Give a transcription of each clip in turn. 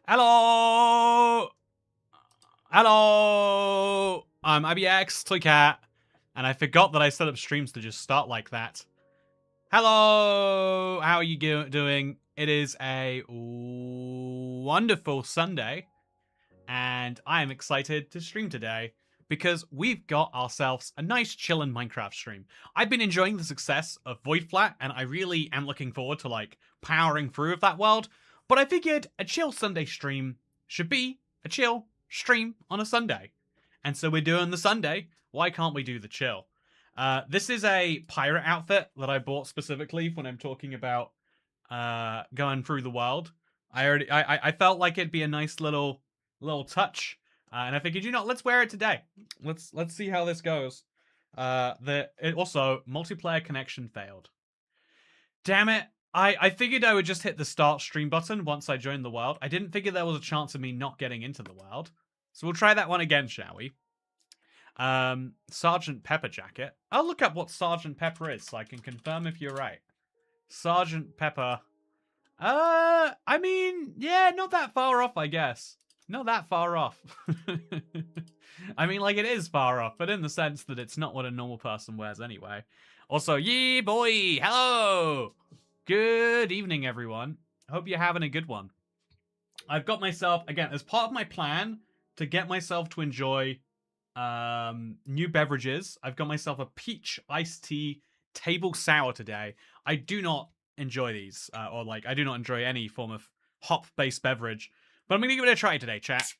Hello! Hello! I'm IBX, Toycat, and I forgot that I set up streams to just start like that. Hello! How are you doing? It is a wonderful Sunday, and I am excited to stream today because we've got ourselves a nice chillin' Minecraft stream. I've been enjoying the success of Void Flat, and I really am looking forward to like powering through with that world. But I figured a chill Sunday stream should be a chill stream on a Sunday. And so we're doing the Sunday. Why can't we do the chill? This is a pirate outfit that I bought specifically when I'm talking about going through the world. I felt like it'd be a nice little touch, and I figured, let's wear it today. Let's see how this goes. Also multiplayer connection failed. Damn it! I figured I would just hit the start stream button once I joined the world. I didn't figure there was a chance of me not getting into the world. So we'll try that one again, shall we? Sergeant Pepper jacket. I'll look up what Sergeant Pepper is so I can confirm if you're right. Sergeant Pepper. I mean, yeah, not that far off, I guess. Not that far off. I mean, like, it is far off, but in the sense that it's not what a normal person wears anyway. Also, yee boy, hello! Good evening, everyone. Hope you're having a good one. I've got myself, again, as part of my plan to get myself to enjoy new beverages, I've got myself a peach iced tea table sour today. I do not enjoy these, or like, I do not enjoy any form of hop-based beverage, but I'm gonna give it a try today, chat.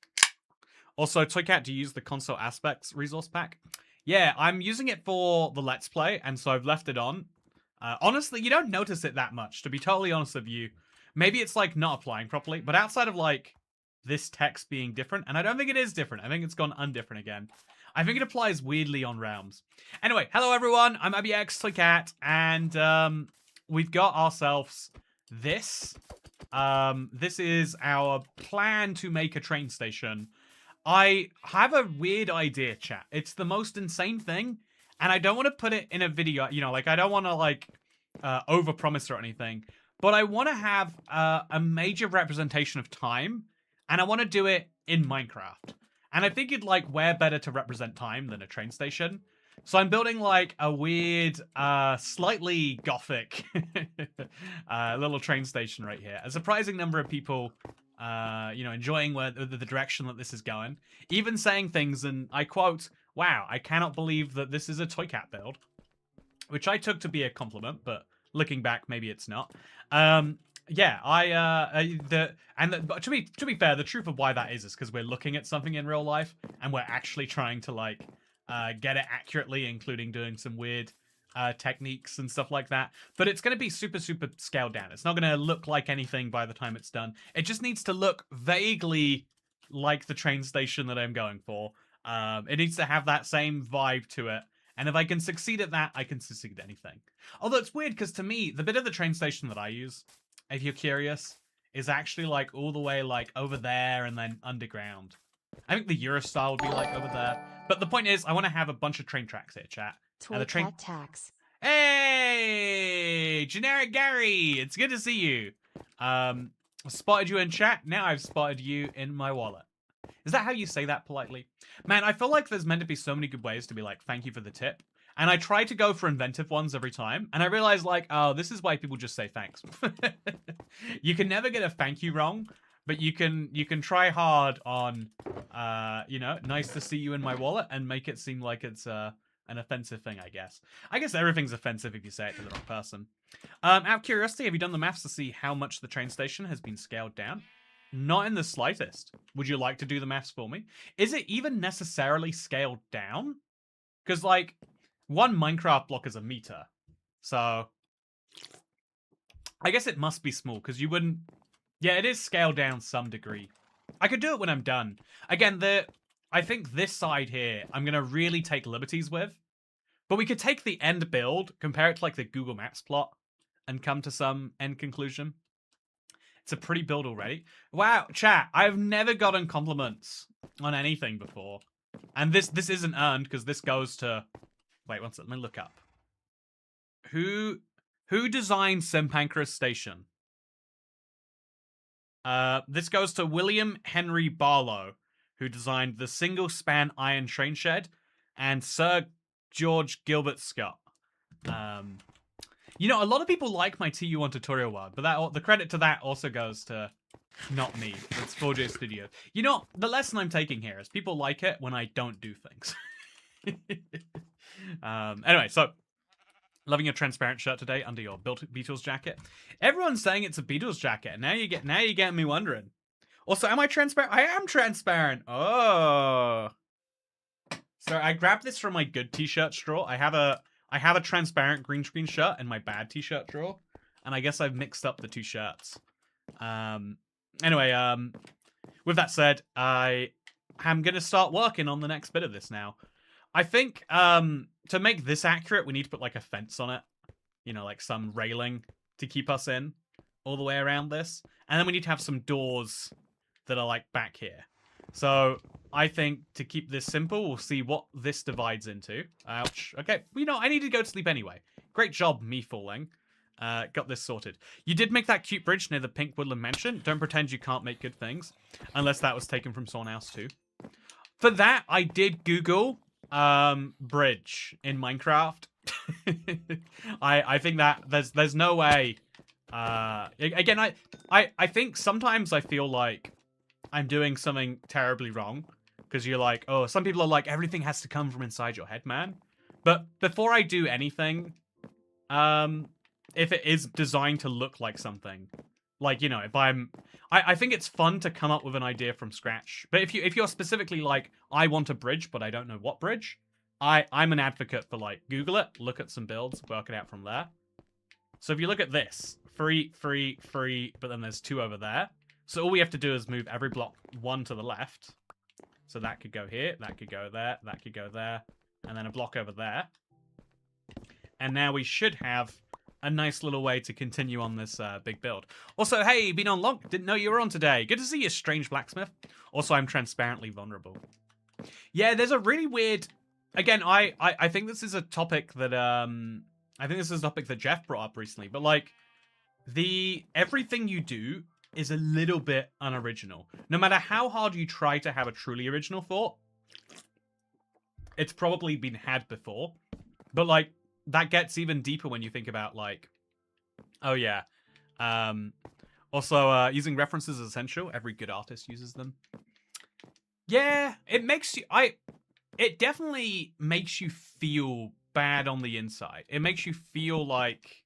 Also, Toycat, do you use the console aspects resource pack? Yeah, I'm using it for the Let's Play, and so I've left it on. Honestly, you don't notice it that much, to be totally honest with you. Maybe it's, like, not applying properly, but outside of, like, this text being different, and I don't think it is different. I think it's gone undifferent again. I think it applies weirdly on realms. Anyway, hello everyone, I'm IBX Toycat, and we've got ourselves this. This is our plan to make a train station. I have a weird idea, chat. It's the most insane thing, and I don't want to put it in a video, like, I don't want to, like, overpromise or anything, but I want to have a major representation of time, and I want to do it in Minecraft. And I figured, like, where better to represent time than a train station? So I'm building, like, a weird, slightly gothic little train station right here. A surprising number of people, enjoying the direction that this is going. Even saying things, and I quote, wow, I cannot believe that this is a Toycat build. Which I took to be a compliment, but looking back, maybe it's not. Yeah, but to be fair, the truth of why that is because we're looking at something in real life and we're actually trying to like get it accurately, including doing some weird techniques and stuff like that. But it's going to be super scaled down. It's not going to look like anything by the time it's done. It just needs to look vaguely like the train station that I'm going for. It needs to have that same vibe to it. And if I can succeed at that, I can succeed at anything. Although it's weird, because to me, the bit of the train station that I use, if you're curious, is actually like all the way like over there and then underground. I think the Eurostar would be like over there. But the point is, I want to have a bunch of train tracks here, chat. Toy cat tax. Hey! Generic Gary! It's good to see you. I spotted you in chat, now I've spotted you in my wallet. Is that how you say that politely? Man, I feel like there's meant to be so many good ways to be like, thank you for the tip. And I try to go for inventive ones every time. And I realize like, oh, this is why people just say thanks. You can never get a thank you wrong, but you can try hard on, nice to see you in my wallet and make it seem like it's an offensive thing, I guess. I guess everything's offensive if you say it to the wrong person. Out of curiosity, have you done the maths to see how much the train station has been scaled down? Not in the slightest. Would you like to do the maths for me? Is it even necessarily scaled down? Because, like, one Minecraft block is a meter. So, I guess it must be small, because you wouldn't... Yeah, it is scaled down some degree. I could do it when I'm done. Again, I think this side here, I'm going to really take liberties with. But we could take the end build, compare it to, like, the Google Maps plot, and come to some end conclusion. It's a pretty build already. Wow, chat, I've never gotten compliments on anything before. And this isn't earned, because this goes to... Wait, one second, let me look up. Who designed Simpancras Station? This goes to William Henry Barlow, who designed the single-span iron train shed, and Sir George Gilbert Scott. You know, a lot of people like my TU1 tutorial world, but the credit to that also goes to not me. It's 4J Studio. You know, the lesson I'm taking here is people like it when I don't do things. Anyway, so loving your transparent shirt today under your Beatles jacket. Everyone's saying it's a Beatles jacket. Now you're getting me wondering. Also, am I transparent? I am transparent. Oh. So I grabbed this from my good t-shirt drawer. I have a transparent green screen shirt in my bad t-shirt drawer, and I guess I've mixed up the two shirts. Anyway, with that said, I am going to start working on the next bit of this now. I think to make this accurate, we need to put like a fence on it. You know, like some railing to keep us in all the way around this. And then we need to have some doors that are like back here. So I think to keep this simple, we'll see what this divides into. Ouch. Okay, you know, I need to go to sleep anyway. Great job, me falling. Got this sorted. You did make that cute bridge near the Pink Woodland Mansion. Don't pretend you can't make good things. Unless that was taken from someone else too. For that, I did Google bridge in Minecraft. I think that there's no way. Again, I think sometimes I feel like I'm doing something terribly wrong. Because you're like, oh, some people are like, everything has to come from inside your head, man. But before I do anything, if it is designed to look like something, like, you know, if I think it's fun to come up with an idea from scratch. But if you're specifically like, I want a bridge, but I don't know what bridge, I'm an advocate for like, Google it, look at some builds, work it out from there. So if you look at this, free, but then there's 2 over there. So all we have to do is move every block 1 to the left. So that could go here, that could go there, that could go there, and then a block over there. And now we should have a nice little way to continue on this big build. Also, hey, been on long. Didn't know you were on today. Good to see you, Strange Blacksmith. Also, I'm transparently vulnerable. Yeah, there's a really weird... Again, I think this is a topic that Jeff brought up recently, but like everything you do is a little bit unoriginal. No matter how hard you try to have a truly original thought, it's probably been had before. But like that gets even deeper when you think about like, oh yeah. Also, using references is essential. Every good artist uses them. Yeah, it makes you... It definitely makes you feel bad on the inside. It makes you feel like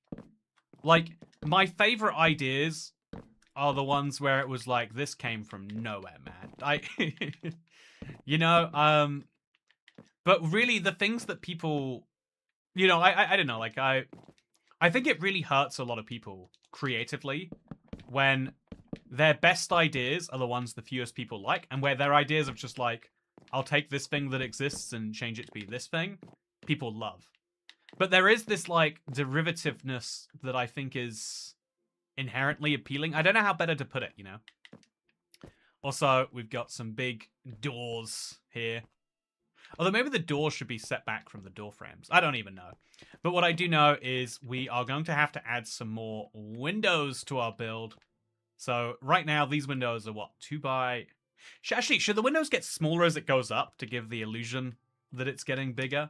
my favorite ideas are the ones where it was like, this came from nowhere, man. You know, but really the things that people, you know, I don't know, like I think it really hurts a lot of people creatively when their best ideas are the ones the fewest people like, and where their ideas of just like, I'll take this thing that exists and change it to be this thing, people love. But there is this like derivativeness that I think is inherently appealing. I don't know how better to put it, you know. Also, we've got some big doors here. Although maybe the doors should be set back from the door frames. I don't even know. But what I do know is we are going to have to add some more windows to our build. So right now, these windows are what? 2 by... Actually, should the windows get smaller as it goes up to give the illusion that it's getting bigger?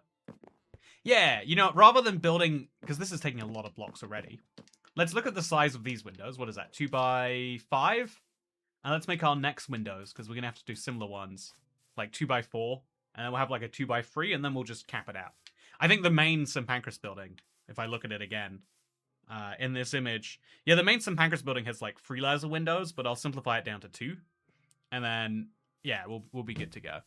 Yeah, you know, rather than building... Because this is taking a lot of blocks already. Let's look at the size of these windows. What is that? 2 by 5? And let's make our next windows, because we're going to have to do similar ones. Like 2 by 4. And then we'll have like a 2 by 3, and then we'll just cap it out. I think the main St. Pancras building, if I look at it again, in this image... Yeah, the main St. Pancras building has like 3 layers of windows, but I'll simplify it down to 2. And then, yeah, we'll be good to go.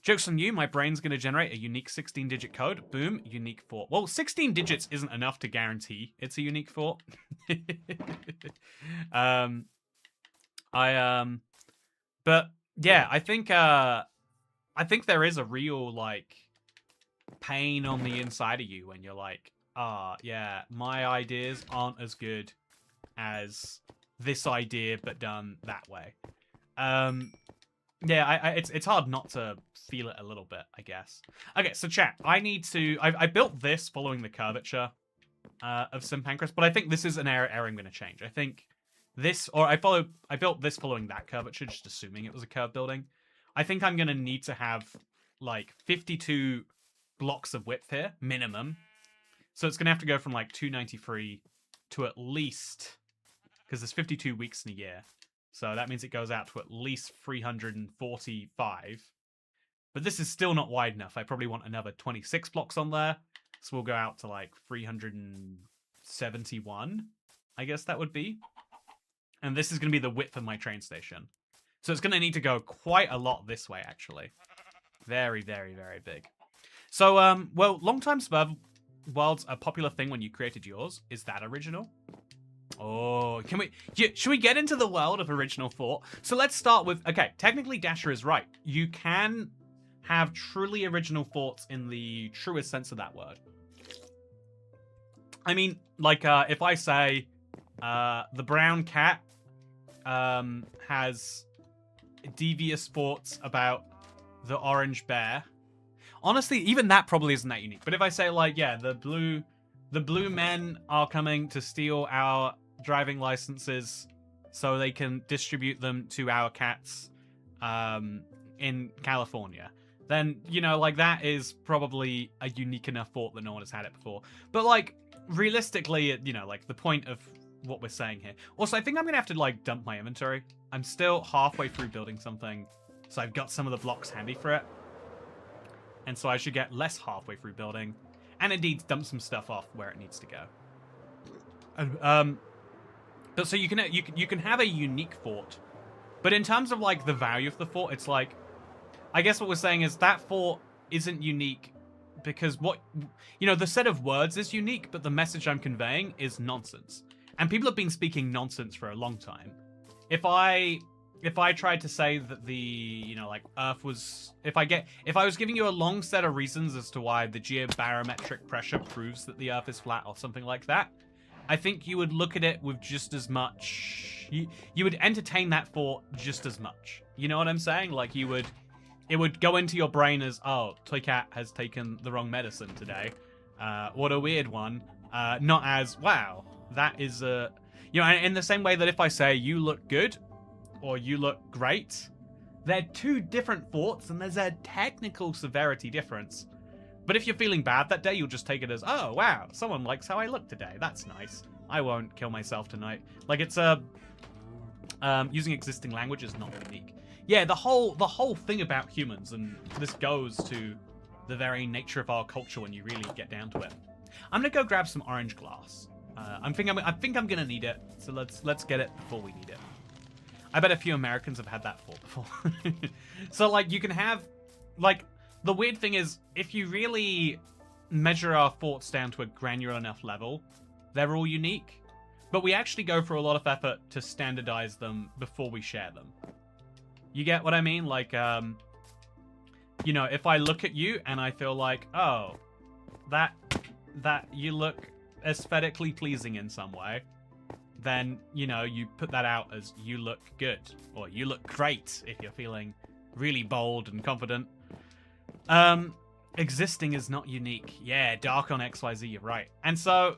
Joke's on you, my brain's going to generate a unique 16-digit code. Boom, unique fort. Well, 16 digits isn't enough to guarantee it's a unique fort. But yeah, I think there is a real like pain on the inside of you when you're like, yeah, my ideas aren't as good as this idea, but done that way. Yeah, it's hard not to feel it a little bit, I guess. Okay, so chat, I built this following the curvature of St. Pancras, but I think this is an area I'm going to change. I think this, or I built this following that curvature, just assuming it was a curved building. I think I'm going to need to have, like, 52 blocks of width here, minimum. So it's going to have to go from, like, 293 to at least, because there's 52 weeks in a year. So that means it goes out to at least 345. But this is still not wide enough. I probably want another 26 blocks on there. So we'll go out to, like, 371, I guess that would be. And this is going to be the width of my train station. So it's going to need to go quite a lot this way, actually. Very, very, very big. So, well, long-time survival worlds, a popular thing when you created yours. Is that original? Oh, should we get into the world of original thought? So let's start with, okay, technically Dasher is right. You can have truly original thoughts in the truest sense of that word. I mean, like, if I say, the brown cat, has devious thoughts about the orange bear. Honestly, even that probably isn't that unique. But if I say, like, yeah, the blue men are coming to steal our driving licenses so they can distribute them to our cats in California, then, you know, like, that is probably a unique enough thought that no one has had it before. But, like, realistically, you know, like, the point of what we're saying here. Also, I think I'm gonna have to, like, dump my inventory. I'm still halfway through building something, so I've got some of the blocks handy for it. And so I should get less halfway through building, and indeed dump some stuff off where it needs to go. But so you can have a unique thought, but in terms of, like, the value of the thought, it's like, I guess what we're saying is that thought isn't unique because the set of words is unique, but the message I'm conveying is nonsense. And people have been speaking nonsense for a long time. If I tried to say that the, like, Earth was... If I was giving you a long set of reasons as to why the geobarometric pressure proves that the Earth is flat or something like that, I think you would look at it with just as much... You would entertain that thought just as much. You know what I'm saying? Like, it would go into your brain as, oh, Toy Cat has taken the wrong medicine today. What a weird one. Not as, wow, that is a... in the same way that if I say, you look good, or you look great, they're two different thoughts, and there's a technical severity difference. But if you're feeling bad that day, you'll just take it as, oh, wow, someone likes how I look today. That's nice. I won't kill myself tonight. Like, it's using existing language is not unique. Yeah, the whole thing about humans, and this goes to the very nature of our culture when you really get down to it. I'm gonna go grab some orange glass. I think I'm gonna need it, so let's get it before we need it. I bet a few Americans have had that thought before. So, like, you can have, like, the weird thing is, if you really measure our thoughts down to a granular enough level, they're all unique. But we actually go through a lot of effort to standardize them before we share them. You get what I mean? Like, if I look at you and I feel like, oh, that you look aesthetically pleasing in some way, then, you put that out as you look good, or you look great if you're feeling really bold and confident. Existing is not unique. Yeah, dark on XYZ, you're right. And so,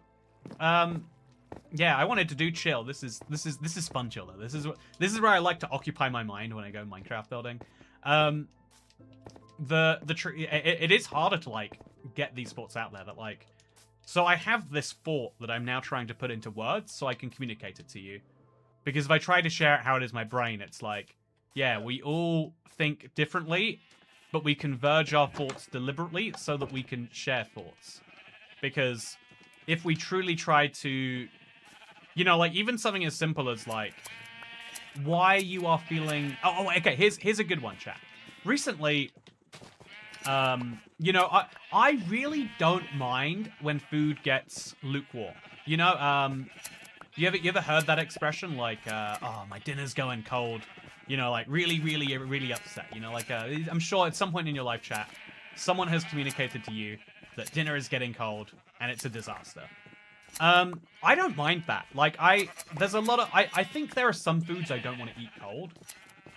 yeah, I wanted to do chill. This is fun chill though. This is where I like to occupy my mind when I go Minecraft building. It is harder to, like, get these thoughts out there that, like, so I have this thought that I'm now trying to put into words so I can communicate it to you. Because if I try to share how it is in my brain, it's like, yeah, we all think differently, but we converge our thoughts deliberately so that we can share thoughts. Because if we truly try to, like, even something as simple as, like, why you are feeling... Oh, okay, here's a good one, chat. Recently... I really don't mind when food gets lukewarm. You ever heard that expression? Like, oh, my dinner's going cold. Like, really, really, really upset. I'm sure at some point in your life chat, someone has communicated to you that dinner is getting cold and it's a disaster. I don't mind that. Like, there's a lot of... I think there are some foods I don't want to eat cold.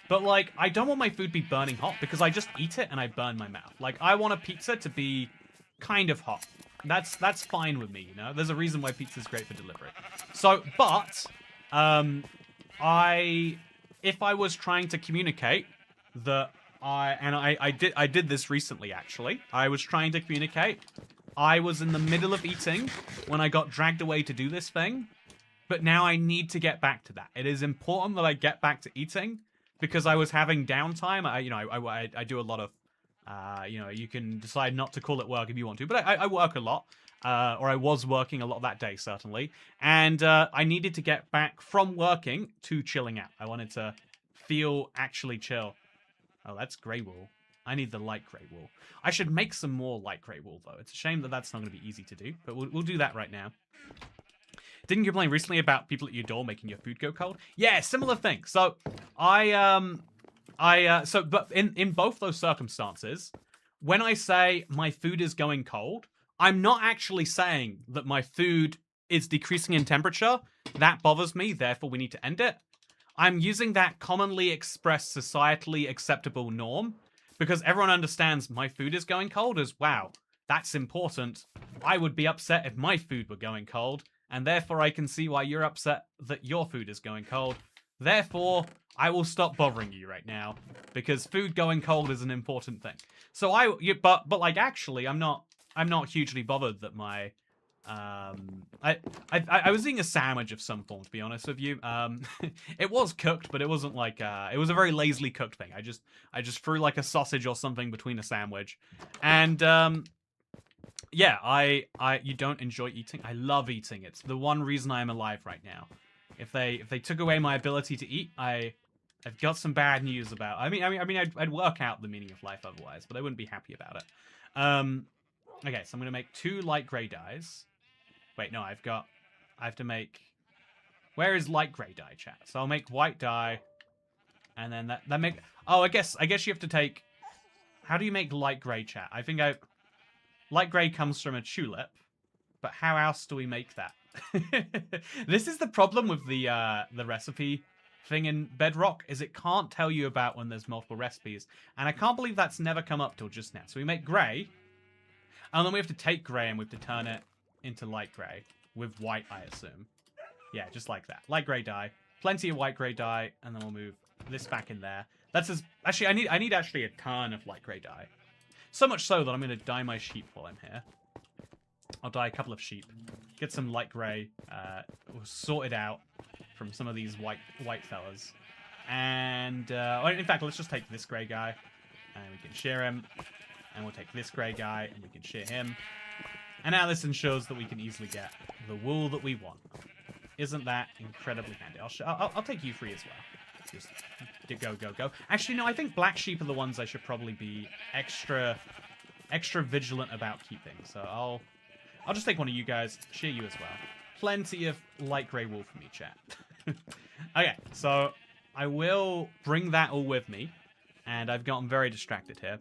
But, like, I don't want my food to be burning hot because I just eat it and I burn my mouth. Like, I want a pizza to be kind of hot. That's fine with me, There's a reason why pizza's great for delivery. So, but, if I was trying to communicate that I did this recently actually. I was trying to communicate. I was in the middle of eating when I got dragged away to do this thing, but now I need to get back to that. It is important that I get back to eating because I was having downtime. I do a lot of, you can decide not to call it work if you want to, but I work a lot, or I was working a lot that day certainly, and I needed to get back from working to chilling out. I wanted to feel actually chill. Oh, that's grey wool. I need the light grey wool. I should make some more light grey wool, though. It's a shame that that's not going to be easy to do, but we'll do that right now. Didn't you complain recently about people at your door making your food go cold? Yeah, similar thing. So, but in both those circumstances, when I say my food is going cold, I'm not actually saying that my food is decreasing in temperature. That bothers me, therefore we need to end it. I'm using that commonly expressed societally acceptable norm because everyone understands my food is going cold as, wow, that's important. I would be upset if my food were going cold, and therefore I can see why you're upset that your food is going cold. Therefore, I will stop bothering you right now because food going cold is an important thing. So but like actually, I'm not hugely bothered that my I was eating a sandwich of some form, to be honest with you. It was cooked, but it wasn't like it was a very lazily cooked thing. I just threw like a sausage or something between a sandwich, and yeah, you don't enjoy eating. I love eating. It's the one reason I'm alive right now. If they took away my ability to eat, I've got some bad news about. I'd work out the meaning of life otherwise, but I wouldn't be happy about it. Okay, so I'm gonna make 2 light gray dyes. Wait, no, I have to make... Where is light gray dye, chat? So I'll make white dye, and then that make... Oh, I guess you have to take... How do you make light gray, chat? Light gray comes from a tulip, but how else do we make that? This is the problem with the recipe thing in Bedrock, is it can't tell you about when there's multiple recipes, and I can't believe that's never come up till just now. So we make gray, and then we have to take gray and we have to turn it into light grey with white, I assume. Yeah, just like that. Light grey dye, plenty of white grey dye, and then we'll move this back in there. That's actually I need actually a ton of light grey dye. So much so that I'm going to dye my sheep while I'm here. I'll dye a couple of sheep, get some light grey sorted out from some of these white fellas, and in fact, let's just take this grey guy and we can shear him, and we'll take this grey guy and we can shear him. And now this ensures that we can easily get the wool that we want. Isn't that incredibly handy? I'll take you 3 as well. Just go. Actually, no, I think black sheep are the ones I should probably be extra vigilant about keeping. So I'll just take one of you guys, shear you as well. Plenty of light grey wool for me, chat. Okay, so I will bring that all with me. And I've gotten very distracted here.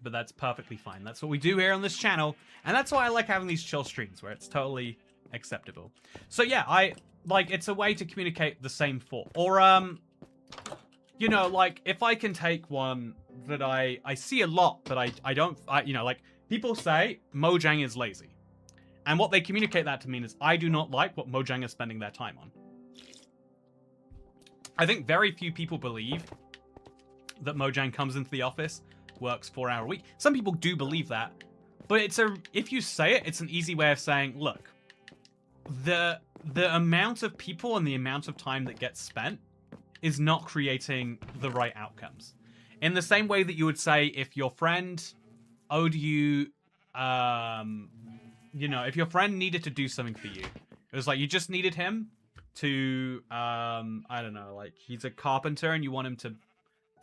But that's perfectly fine. That's what we do here on this channel, and that's why I like having these chill streams where it's totally acceptable. So yeah, it's a way to communicate the same thought, or you know, like if I can take one that I see a lot, but I don't, you know, like people say Mojang is lazy, and what they communicate that to mean is I do not like what Mojang is spending their time on. I think very few people believe that Mojang comes into the office, works 4-hour week. Some people do believe that, but if you say it, it's an easy way of saying, look, the amount of people and the amount of time that gets spent is not creating the right outcomes. In the same way that you would say if your friend owed you, you know, if your friend needed to do something for you, it was like you just needed him to, I don't know, like he's a carpenter and you want him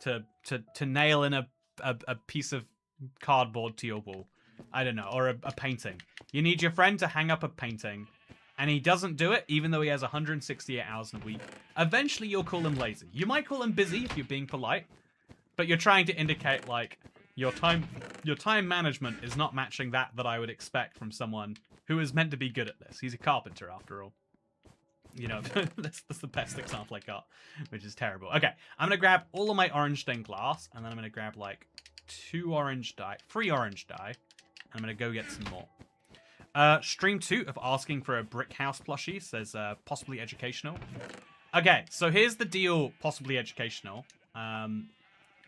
to nail in a piece of cardboard to your wall. I don't know, or a painting. You need your friend to hang up a painting, and he doesn't do it, even though he has 168 hours in a week. Eventually, you'll call him lazy. You might call him busy if you're being polite, but you're trying to indicate, like, your time management is not matching that I would expect from someone who is meant to be good at this. He's a carpenter, after all. You know, that's the best example I got, which is terrible. Okay, I'm going to grab all of my orange stained glass, and then I'm going to grab, like, 3 orange dye, and I'm going to go get some more. Stream 2 of asking for a brick house plushie says, possibly educational. Okay, so here's the deal, possibly educational.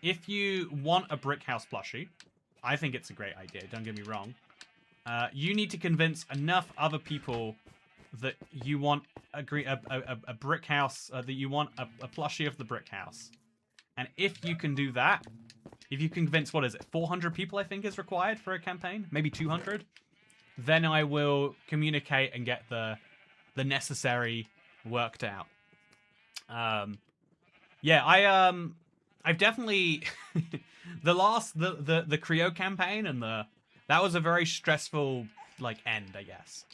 If you want a brick house plushie, I think it's a great idea, don't get me wrong. You need to convince enough other people that you want a brick house, that you want a plushie of the brick house. And if you can do that, if you convince, what is it, 400 people I think is required for a campaign? Maybe 200? Then I will communicate and get the necessary worked out. Yeah, I've definitely the Creo campaign and that was a very stressful like end, I guess.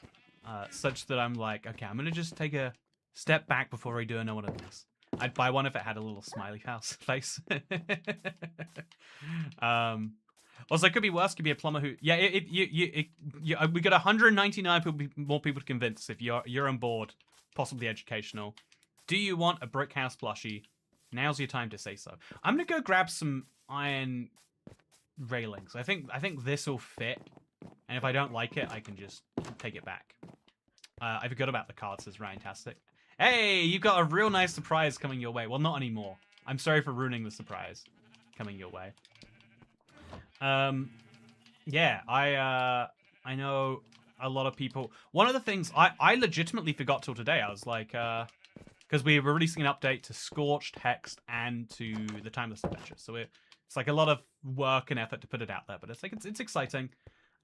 Such that I'm like, okay, I'm gonna just take a step back before I do another one of these. I'd buy one if it had a little smiley face. Also, it could be worse. Could be a plumber who, yeah. We got 199 more people to convince. If you're on board, possibly educational. Do you want a brick house plushie? Now's your time to say so. I'm gonna go grab some iron railings. I think this will fit, and if I don't like it, I can just take it back. I forgot about the card, says Ryantastic. Hey, you got a real nice surprise coming your way. Well, not anymore. I'm sorry for ruining the surprise coming your way. Yeah, I know a lot of people. One of the things I legitimately forgot till today. I was like, because we were releasing an update to Scorched, Hexed, and to the Timeless Adventure. So it's like a lot of work and effort to put it out there, but it's like it's exciting.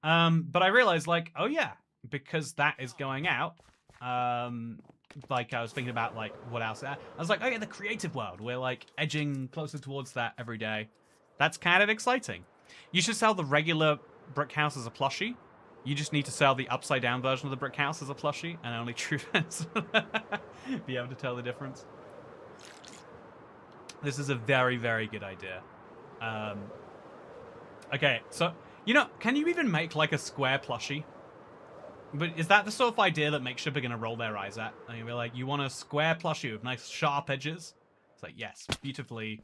But I realized like, oh yeah, because that is going out. Like I was thinking about like what else. I was like, oh yeah, the creative world. We're like edging closer towards that every day. That's kind of exciting. You should sell the regular brick house as a plushie. You just need to sell the upside down version of the brick house as a plushie, and only true fans be able to tell the difference. This is a very, very good idea. Okay, so can you even make like a square plushie? But is that the sort of idea that makeship are going to roll their eyes at? And you'll be like, you want a square plushie with nice sharp edges? It's like, yes, beautifully.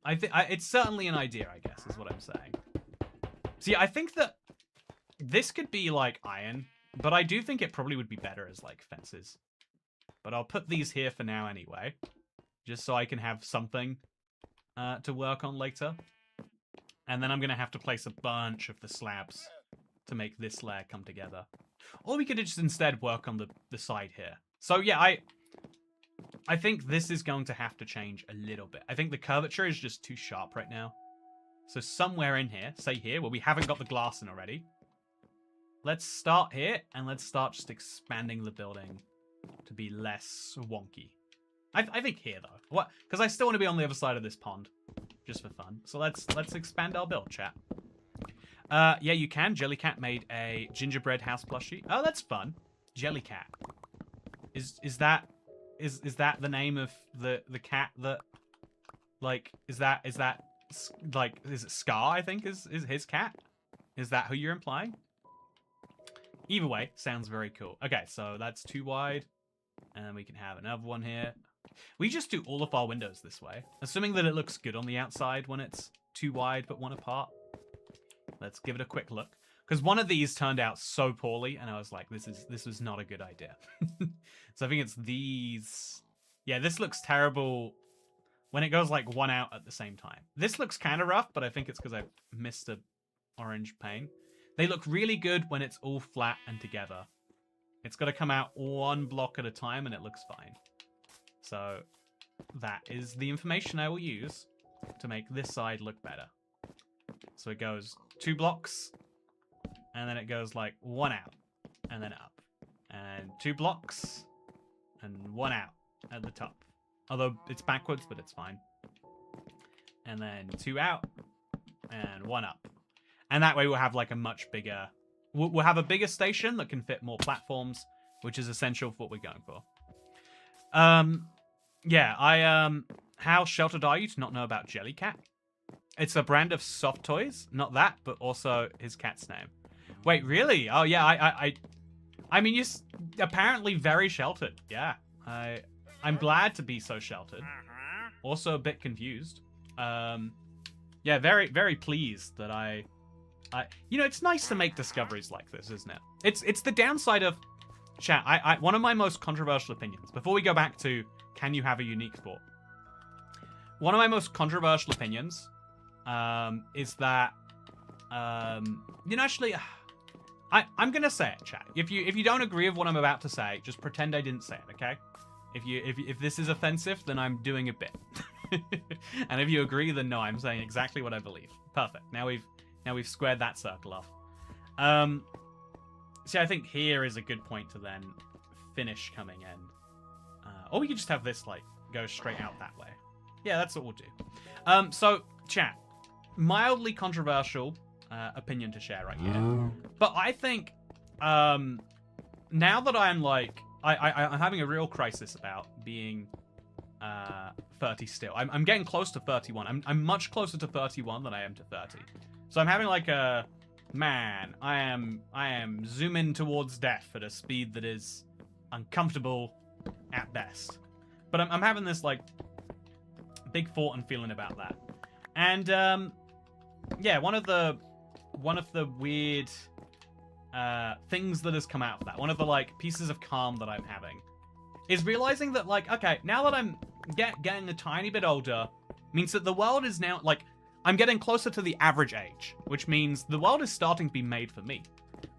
It's certainly an idea, I guess, is what I'm saying. See, I think that this could be like iron, but I do think it probably would be better as like fences. But I'll put these here for now anyway, just so I can have something to work on later. And then I'm going to have to place a bunch of the slabs to make this layer come together. Or we could just instead work on the side here. So yeah, I think this is going to have to change a little bit. I think the curvature is just too sharp right now. So somewhere in here, say here, where we haven't got the glass in already. Let's start here, and let's start just expanding the building to be less wonky. I think here, though. What? Because I still want to be on the other side of this pond, just for fun. So let's expand our build, chat. Yeah, you can. Jellycat made a gingerbread house plushie. Oh, that's fun. Jellycat. Is that the name of the cat that, like, is it Scar, I think, is his cat? Is that who you're implying? Either way, sounds very cool. Okay, so that's 2 wide. And then we can have another one here. We just do all of our windows this way. Assuming that it looks good on the outside when it's 2 wide but 1 apart. Let's give it a quick look. Because one of these turned out so poorly, and I was like, this was not a good idea. So I think it's these. Yeah, this looks terrible when it goes like 1 out at the same time. This looks kind of rough, but I think it's because I missed a orange pane. They look really good when it's all flat and together. It's got to come out 1 block at a time, and it looks fine. So that is the information I will use to make this side look better. So it goes 2 blocks, and then it goes like 1 out, and then up. And 2 blocks, and 1 out at the top. Although it's backwards, but it's fine. And then 2 out, and 1 up. And that way we'll have like a much bigger... We'll have a bigger station that can fit more platforms, which is essential for what we're going for. Yeah, how sheltered are you to not know about Jellycat? It's a brand of soft toys. Not that, but also his cat's name. Wait, really? Oh, yeah, I mean, you're apparently very sheltered. Yeah, I'm glad to be so sheltered. Also a bit confused. Yeah, very, very pleased that you know, it's nice to make discoveries like this, isn't it? It's the downside of chat, one of my most controversial opinions, before we go back to can you have a unique thought? One of my most controversial opinions is that, actually, I'm going to say it, chat. If you don't agree with what I'm about to say, just pretend I didn't say it, okay? If this is offensive, then I'm doing a bit. And if you agree, then no, I'm saying exactly what I believe. Perfect. Now we've squared that circle off. See, I think here is a good point to then finish coming in. Or we could just have this, like, go straight out that way. Yeah, that's what we'll do. So, chat. Mildly controversial opinion to share right here. But I think, now that I'm, like... I'm having a real crisis about being 30 still. I'm getting close to 31. I'm much closer to 31 than I am to 30. So I'm having, like, a... Man, I am zooming towards death at a speed that is uncomfortable at best. But I'm having this, like, big thought and feeling about that. And, yeah, one of the weird things that has come out of that, one of the, like, pieces of calm that I'm having, is realizing that, like, okay, now that I'm getting a tiny bit older, means that the world is now, like, I'm getting closer to the average age, which means the world is starting to be made for me.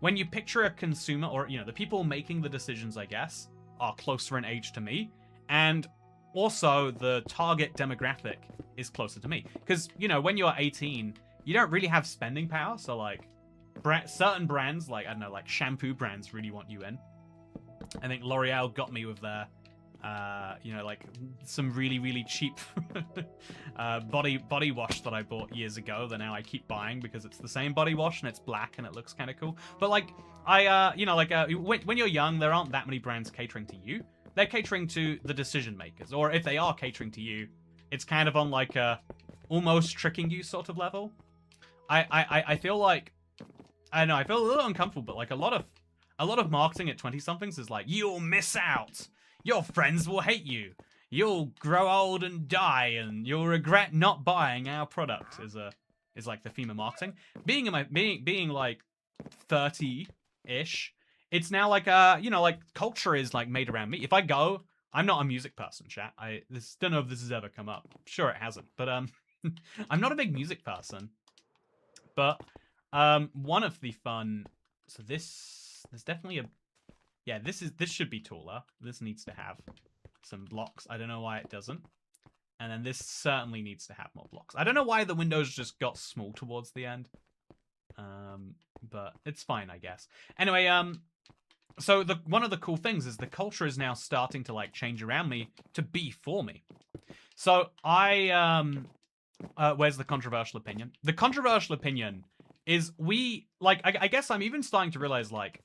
When you picture a consumer, or, the people making the decisions, I guess, are closer in age to me, and also the target demographic is closer to me. Because, when you're 18, you don't really have spending power, so, like, certain brands, like, I don't know, like, shampoo brands really want you in. I think L'Oreal got me with their... like some really, really cheap body wash that I bought years ago that now I keep buying because it's the same body wash and it's black and it looks kind of cool. But like, when you're young, there aren't that many brands catering to you. They're catering to the decision makers. Or if they are catering to you, it's kind of on like a almost tricking you sort of level. I feel like, I don't know, I feel a little uncomfortable, but like a lot of marketing at 20-somethings is like, you'll miss out. Your friends will hate you. You'll grow old and die, and you'll regret not buying our product. Is like the theme of marketing. Being like 30-ish, it's now like like culture is like made around me. If I go, I'm not a music person, chat. Don't know if this has ever come up. Sure, it hasn't. But I'm not a big music person. But one of the fun. So there's definitely a. Yeah, this should be taller. This needs to have some blocks. I don't know why it doesn't. And then this certainly needs to have more blocks. I don't know why the windows just got small towards the end. But it's fine, I guess. Anyway, so one of the cool things is the culture is now starting to like change around me to be for me. So where's the controversial opinion? The controversial opinion is I guess I'm even starting to realize, like,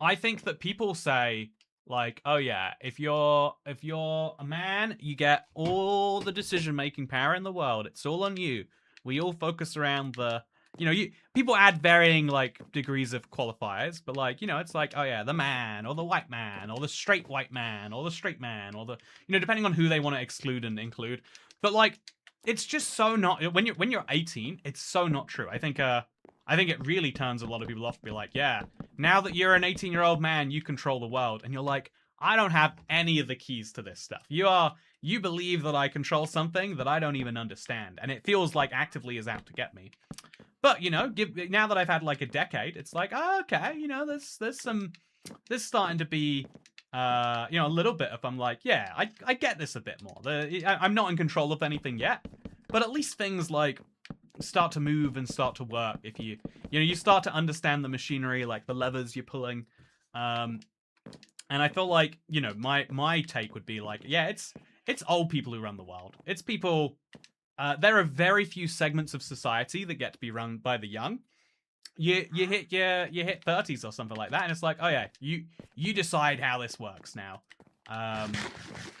I think that people say, like, oh yeah, if you're a man, you get all the decision-making power in the world. It's all on you. We all focus around the, people add varying, like, degrees of qualifiers, but, like, it's like, oh yeah, the man, or the white man, or the straight white man, or the straight man, or the, depending on who they want to exclude and include. But, like, it's just so not, when you're 18, it's so not true. I think it really turns a lot of people off to be like, yeah, now that you're an 18-year-old man, you control the world. And you're like, I don't have any of the keys to this stuff. You believe that I control something that I don't even understand. And it feels like actively is out to get me. But, now that I've had like a decade, it's like, oh, okay, there's starting to be, a little bit of, I'm like, yeah, I get this a bit more. I'm not in control of anything yet. But at least things like start to move and start to work if you start to understand the machinery, like the levers you're pulling. And I feel like, my take would be like, yeah, it's old people who run the world. It's people, there are very few segments of society that get to be run by the young. You hit 30s or something like that, and it's like, oh yeah, you decide how this works now.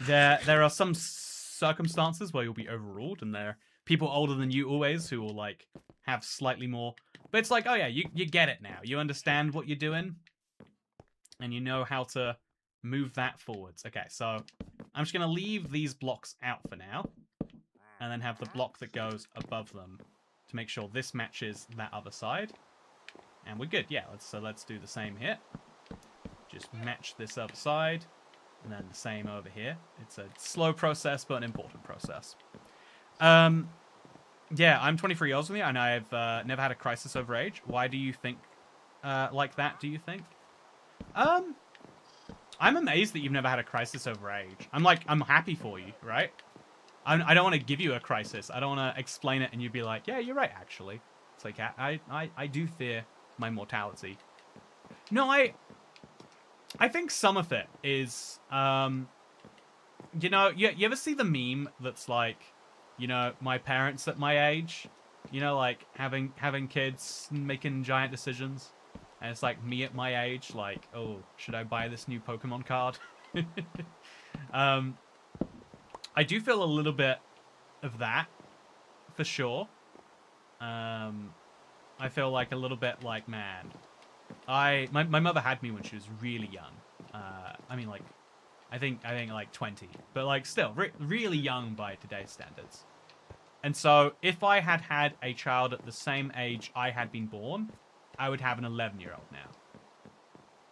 There are some circumstances where you'll be overruled, and there are people older than you always who will like have slightly more. But it's like, oh yeah, you get it now. You understand what you're doing, and you know how to move that forwards. Okay, so I'm just gonna leave these blocks out for now, and then have the block that goes above them to make sure this matches that other side. And we're good, yeah. Let's do the same here. just match this other side. And then the same over here. It's a slow process, but an important process. Yeah, I'm 23 years old, and I've never had a crisis over age. Why do you think like that, do you think? I'm amazed that you've never had a crisis over age. I'm happy for you, right? I don't want to give you a crisis. I don't want to explain it and you'd be like, yeah, you're right, actually. It's like, I do fear my mortality. No, I think some of it is, you know, you ever see the meme that's like, you know, my parents at my age, you know, like having kids, making giant decisions. And it's like me at my age, like, oh, should I buy this new Pokemon card? I do feel a little bit of that, for sure. I feel like a little bit like, man, my mother had me when she was really young. I mean, like, I think like 20, but like still really young by today's standards. And so if I had had a child at the same age I had been born, I would have an 11-year-old now.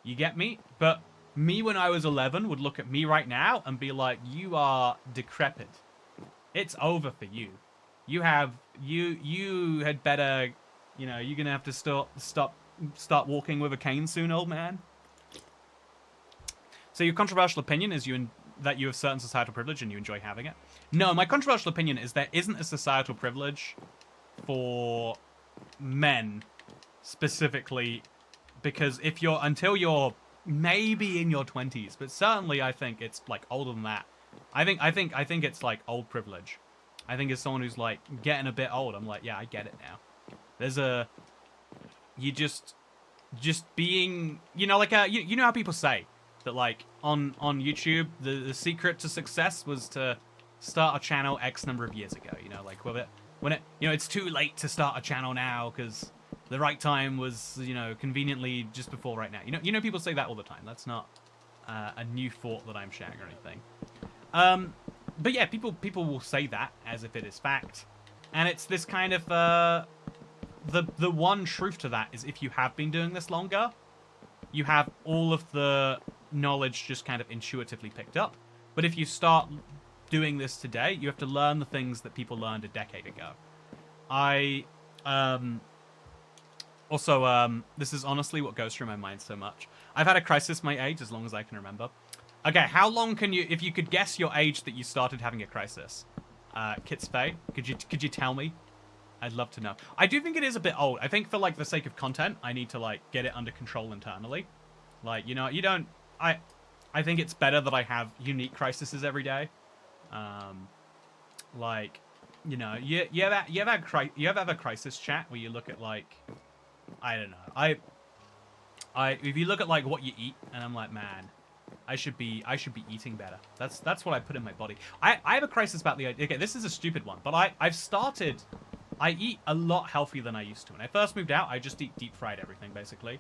You get me? But me when I was 11 would look at me right now and be like, you are decrepit. It's over for you. You had better, you know, you're gonna have to start walking with a cane soon, old man. So your controversial opinion is that you have certain societal privilege and you enjoy having it. No, my controversial opinion is there isn't a societal privilege for men specifically, because until you're maybe in your 20s, but certainly I think it's like older than that. I think it's like old privilege. I think as someone who's like getting a bit old, I'm like, yeah, I get it now. You just being, you know, like you know how people say that like on YouTube the secret to success was to start a channel X number of years ago, you know, like when it you know, it's too late to start a channel now because the right time was, you know, conveniently just before right now. You know people say that all the time. That's not a new thought that I'm sharing or anything. But yeah, people will say that as if it is fact. And it's this kind of the one truth to that is if you have been doing this longer, you have all of the knowledge just kind of intuitively picked up. But if you start doing this today, you have to learn the things that people learned a decade ago. Also, this is honestly what goes through my mind so much. I've had a crisis my age as long as I can remember. Okay, how long can you, if you could guess your age that you started having a crisis? Kitsfei, could you tell me? I'd love to know. I do think it is a bit old. I think for like the sake of content, I need to like get it under control internally. Like, you know, I think it's better that I have unique crises every day. Like, you know, you ever have a crisis chat where you look at like, I don't know. If you look at like what you eat, and I'm like, man, I should be eating better. That's what I put in my body. I have a crisis about the idea. Okay, this is a stupid one, but I eat a lot healthier than I used to. When I first moved out, I just eat deep fried everything basically.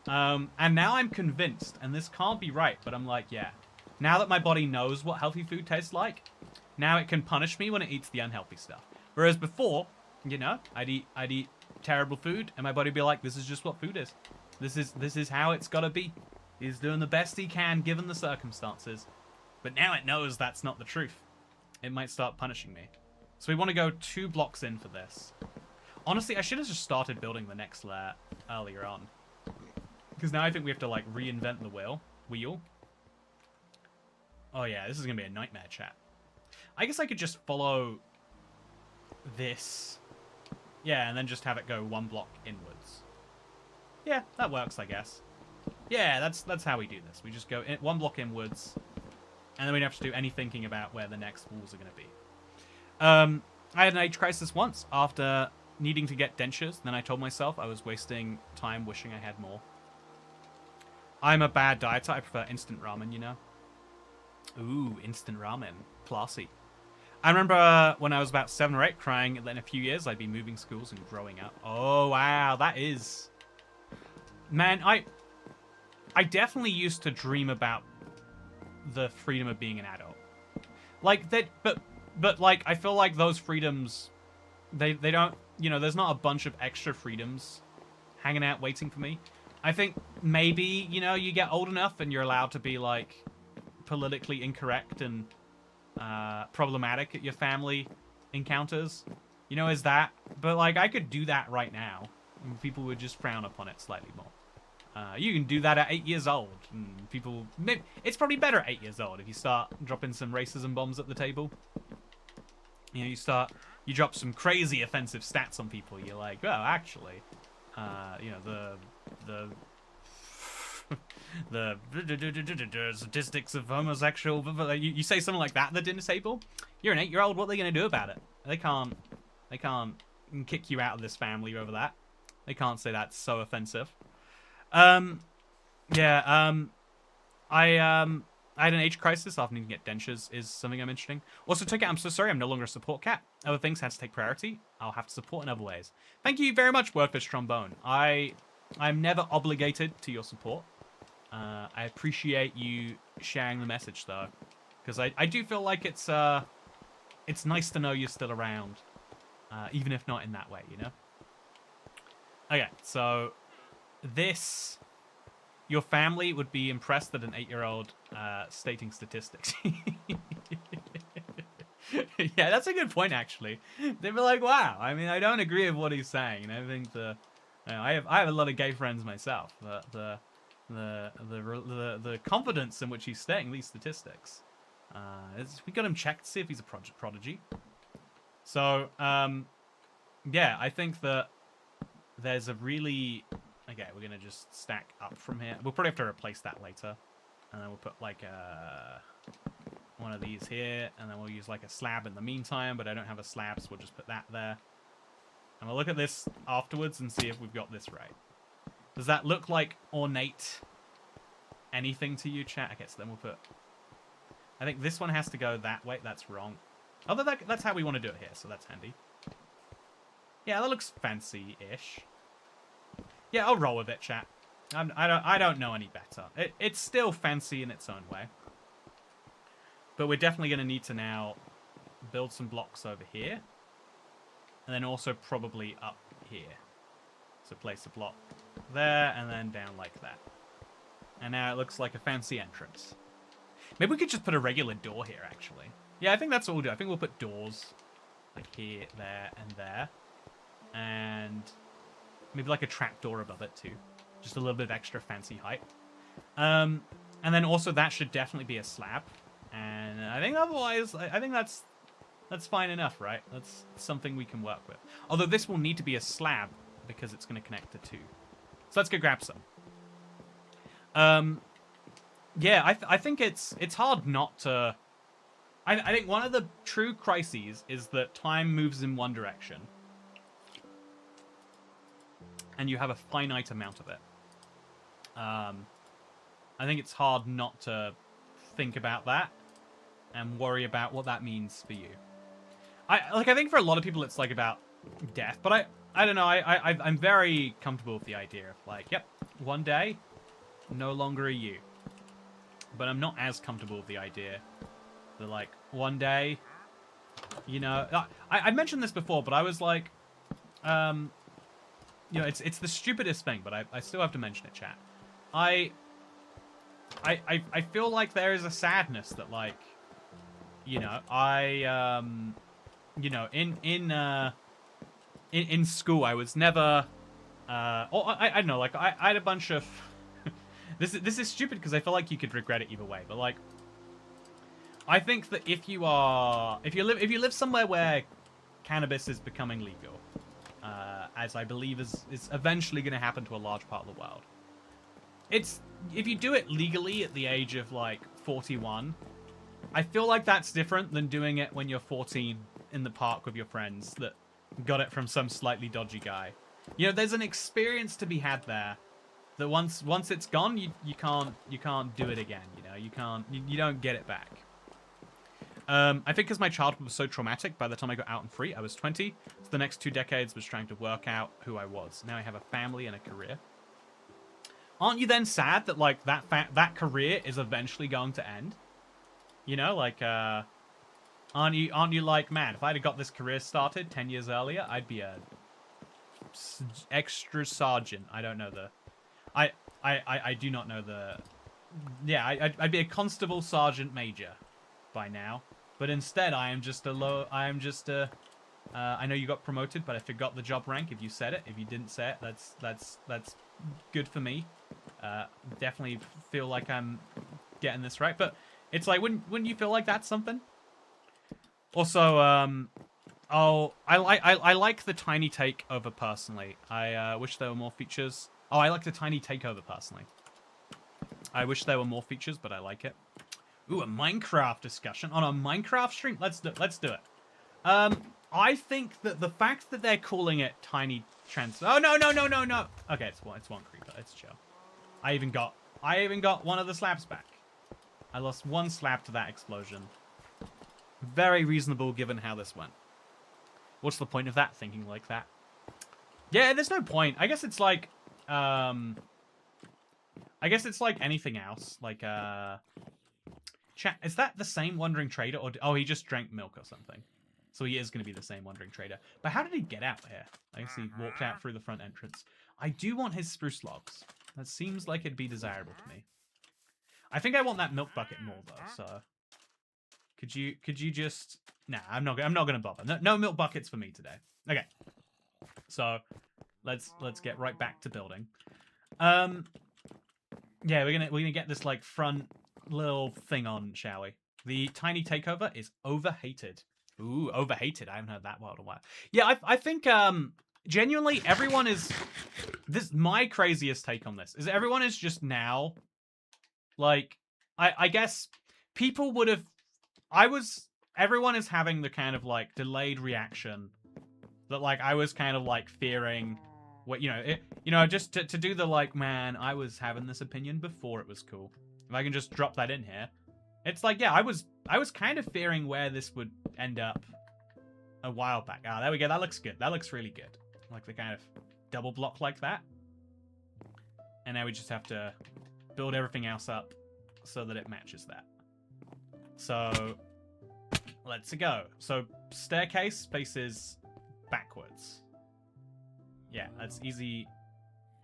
And now I'm convinced, and this can't be right, but I'm like, yeah. Now that my body knows what healthy food tastes like, now it can punish me when it eats the unhealthy stuff. Whereas before, you know, I'd eat terrible food, and my body would be like, this is just what food is. This is how it's gotta be. He's doing the best he can given the circumstances. But now it knows that's not the truth. It might start punishing me. So we want to go 2 blocks in for this. Honestly, I should have just started building the next layer earlier on. Because now I think we have to like reinvent the wheel. Oh yeah, this is gonna be a nightmare, chat. I guess I could just follow this. Yeah, and then just have it go 1 block inwards. Yeah, that works, I guess. Yeah, that's how we do this. We just go 1 block inwards, and then we don't have to do any thinking about where the next walls are going to be. I had an age crisis once after needing to get dentures. Then I told myself I was wasting time wishing I had more. I'm a bad dieter. I prefer instant ramen, you know? Ooh, instant ramen. Classy. I remember when I was about 7 or 8 crying that in a few years I'd be moving schools and growing up. Oh, wow. That is... Man, I definitely used to dream about the freedom of being an adult. Like, that... But like, I feel like those freedoms... They don't... You know, there's not a bunch of extra freedoms hanging out waiting for me. I think maybe, you know, you get old enough and you're allowed to be, like, politically incorrect and problematic at your family encounters. You know, is that? But, like, I could do that right now. And people would just frown upon it slightly more. You can do that at 8 years old. And people... It's probably better at 8 years old if you start dropping some racism bombs at the table. You know, you drop some crazy offensive stats on people. You're like, well, actually, you know, the statistics of homosexual... You say something like that at the dinner table, you're an 8-year-old, what are they going to do about it? They can't kick you out of this family over that. They can't say that's so offensive. I had an age crisis after needing to get dentures is something I'm interesting. Also, take it, I'm so sorry, I'm no longer a support cat. Other things had to take priority. I'll have to support in other ways. Thank you very much, Workfish Trombone. I'm never obligated to your support. I appreciate you sharing the message, though. Because I do feel like it's nice to know you're still around. Even if not in that way, you know? Okay, so... This... Your family would be impressed that an 8-year-old stating statistics. Yeah, that's a good point, actually. They'd be like, wow, I mean, I don't agree with what he's saying. And I think you know, I have a lot of gay friends myself, but the confidence in which he's stating these statistics, we got him checked to see if he's a prodigy. So, yeah, I think that there's a really... Okay, we're going to just stack up from here. We'll probably have to replace that later. And then we'll put, like, one of these here. And then we'll use, like, a slab in the meantime. But I don't have a slab, so we'll just put that there. And we'll look at this afterwards and see if we've got this right. Does that look like ornate anything to you, chat? Okay, so then we'll put... I think this one has to go that way. That's wrong. Although that's how we want to do it here, so that's handy. Yeah, that looks fancy-ish. Yeah, I'll roll with it, chat. I don't know any better. It's still fancy in its own way. But we're definitely going to need to now build some blocks over here. And then also probably up here. So place a block there and then down like that. And now it looks like a fancy entrance. Maybe we could just put a regular door here, actually. Yeah, I think that's what we'll do. I think we'll put doors like here, there, and there. And... maybe like a trapdoor above it too. Just a little bit of extra fancy height. And then also that should definitely be a slab. And I think otherwise, I think that's fine enough, right? That's something we can work with. Although this will need to be a slab because it's going to connect to two. So let's go grab some. Yeah, I think it's hard not to... I think one of the true crises is that time moves in one direction. And you have a finite amount of it. I think it's hard not to think about that and worry about what that means for you. I think for a lot of people it's like about death, but I don't know. I'm very comfortable with the idea of like, yep, one day, no longer a you. But I'm not as comfortable with the idea that like one day, you know, I mentioned this before, but I was like, you know, it's the stupidest thing, but I still have to mention it, chat. I feel like there is a sadness that, like, you know, you know, in school I was never, or I don't know, like I had a bunch of, this is stupid because I feel like you could regret it either way, but like, I think that if you live somewhere where cannabis is becoming legal. As I believe is eventually going to happen to a large part of the world. If you do it legally at the age of like 41, I feel like that's different than doing it when you're 14 in the park with your friends that got it from some slightly dodgy guy. You know, there's an experience to be had there that once it's gone, you can't do it again. You know, you don't get it back. I think because my childhood was so traumatic, by the time I got out and free, I was 20. So the next 2 decades was trying to work out who I was. Now I have a family and a career. Aren't you then sad that like that career is eventually going to end? You know, like aren't you like, man, if I'd have got this career started 10 years earlier, I'd be a extra sergeant. I don't know I do not know the... Yeah, I'd be a constable sergeant major by now. But instead, I am just a low... I am just a... I know you got promoted, but I forgot the job rank if you said it. If you didn't say it, that's good for me. Definitely feel like I'm getting this right. But it's like, wouldn't you feel like that's something? Also, I like the tiny takeover personally. I wish there were more features. Oh, I like the tiny takeover personally. I wish there were more features, but I like it. Ooh, a Minecraft discussion on a Minecraft stream. Let's do it. I think that the fact that they're calling it tiny trans. Oh no. Okay, it's one creeper. It's chill. I even got one of the slabs back. I lost one slab to that explosion. Very reasonable given how this went. What's the point of that? Thinking like that. Yeah, there's no point. I guess it's like anything else. Like chat, is that the same wandering trader or oh, he just drank milk or something. So he is going to be the same wandering trader. But how did he get out here? I guess he walked out through the front entrance. I do want his spruce logs. That seems like it'd be desirable to me. I think I want that milk bucket more though. So could you just? Nah, I'm not going to bother. No milk buckets for me today. Okay. So let's get right back to building. Yeah, we're gonna get this like front little thing on, shall we? The tiny takeover is overhated. Ooh, overhated. I haven't heard that word in a while. Yeah, I think genuinely everyone is this my craziest take on this is everyone is just now like I guess people would have everyone is having the kind of like delayed reaction that like I was kind of like fearing what just to do the like, man, I was having this opinion before it was cool. If I can just drop that in here. It's like, yeah, I was kind of fearing where this would end up a while back. Ah, there we go. That looks good. That looks really good. Like the kind of double block like that. And now we just have to build everything else up so that it matches that. So let's go. So staircase faces backwards. Yeah, that's easy.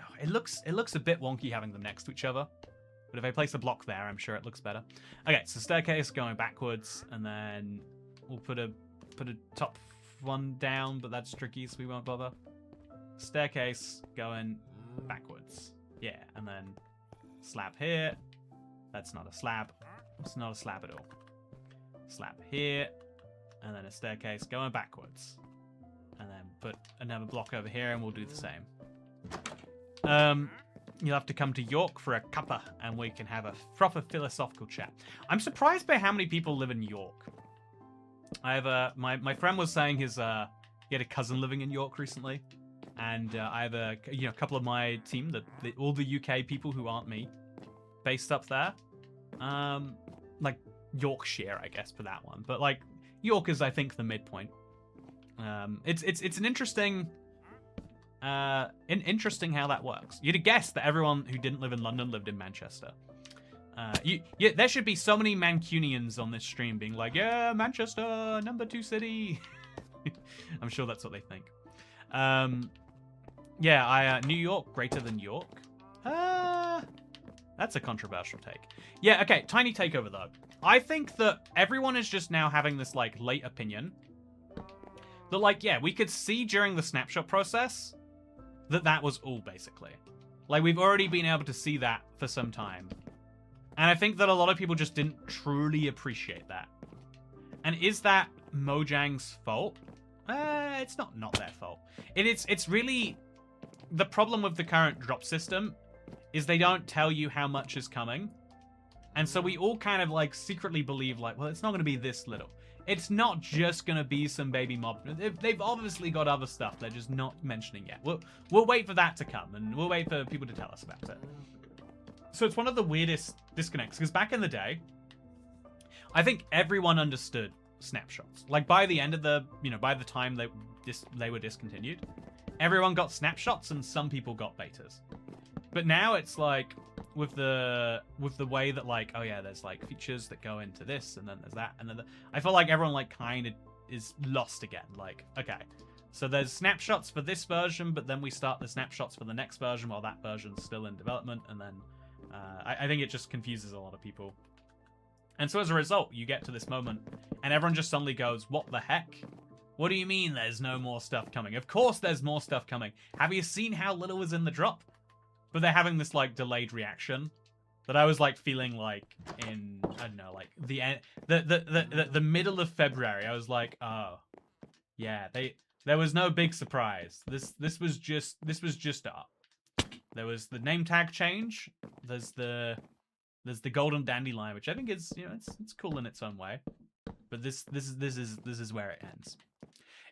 Oh, it looks a bit wonky having them next to each other. But if I place a block there, I'm sure it looks better. Okay, so staircase going backwards, and then we'll put a top one down, but that's tricky, so we won't bother. Staircase going backwards. Yeah, and then slab here. That's not a slab. It's not a slab at all. Slab here, and then a staircase going backwards. And then put another block over here, and we'll do the same. You'll have to come to York for a cuppa, and we can have a proper philosophical chat. I'm surprised by how many people live in York. I have my friend was saying he had a cousin living in York recently, and I have a couple of my team, all the UK people who aren't me, based up there. Like Yorkshire, I guess, for that one. But like York is, I think, the midpoint. It's an interesting. Interesting how that works. You'd have guessed that everyone who didn't live in London lived in Manchester. There should be so many Mancunians on this stream being like, yeah, Manchester, #2 city. I'm sure that's what they think. New York, greater than York. That's a controversial take. Yeah, okay, tiny takeover though. I think that everyone is just now having this like late opinion. That like, yeah, we could see during the snapshot process that was all, basically. Like, we've already been able to see that for some time. And I think that a lot of people just didn't truly appreciate that. And is that Mojang's fault? It's not their fault. It's really... The problem with the current drop system is they don't tell you how much is coming. And so we all kind of, like, secretly believe, like, well, it's not going to be this little. It's not just going to be some baby mob. They've obviously got other stuff they're just not mentioning yet. We'll wait for that to come, and we'll wait for people to tell us about it. So it's one of the weirdest disconnects, because back in the day, I think everyone understood snapshots. Like, by the end of by the time they were discontinued, everyone got snapshots, and some people got betas. But now it's like... With the way that like, oh yeah, there's like features that go into this, and then there's that, and then I feel like everyone like kind of is lost again. Like, okay, So there's snapshots for this version, but then we start the snapshots for the next version while that version's still in development, and then I think it just confuses a lot of people. And so as a result, you get to this moment, and everyone just suddenly goes, what the heck? What do you mean there's no more stuff coming? Of course there's more stuff coming. Have you seen how little was in the drop? But they're having this, like, delayed reaction that I was, like, feeling like in, I don't know, like, the middle of February. I was like, oh, yeah, there was no big surprise. This was just art. There was the name tag change. There's the golden dandelion, which I think is, you know, it's cool in its own way. But this is where it ends.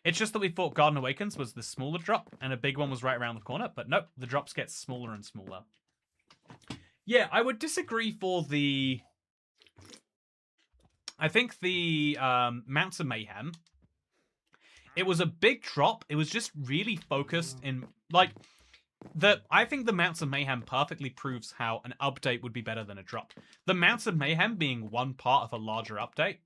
It's just that we thought Garden Awakens was the smaller drop, and a big one was right around the corner. But nope, the drops get smaller and smaller. Yeah, I would disagree for the... I think the Mounts of Mayhem, it was a big drop. It was just really focused in, like, I think the Mounts of Mayhem perfectly proves how an update would be better than a drop. The Mounts of Mayhem being one part of a larger update.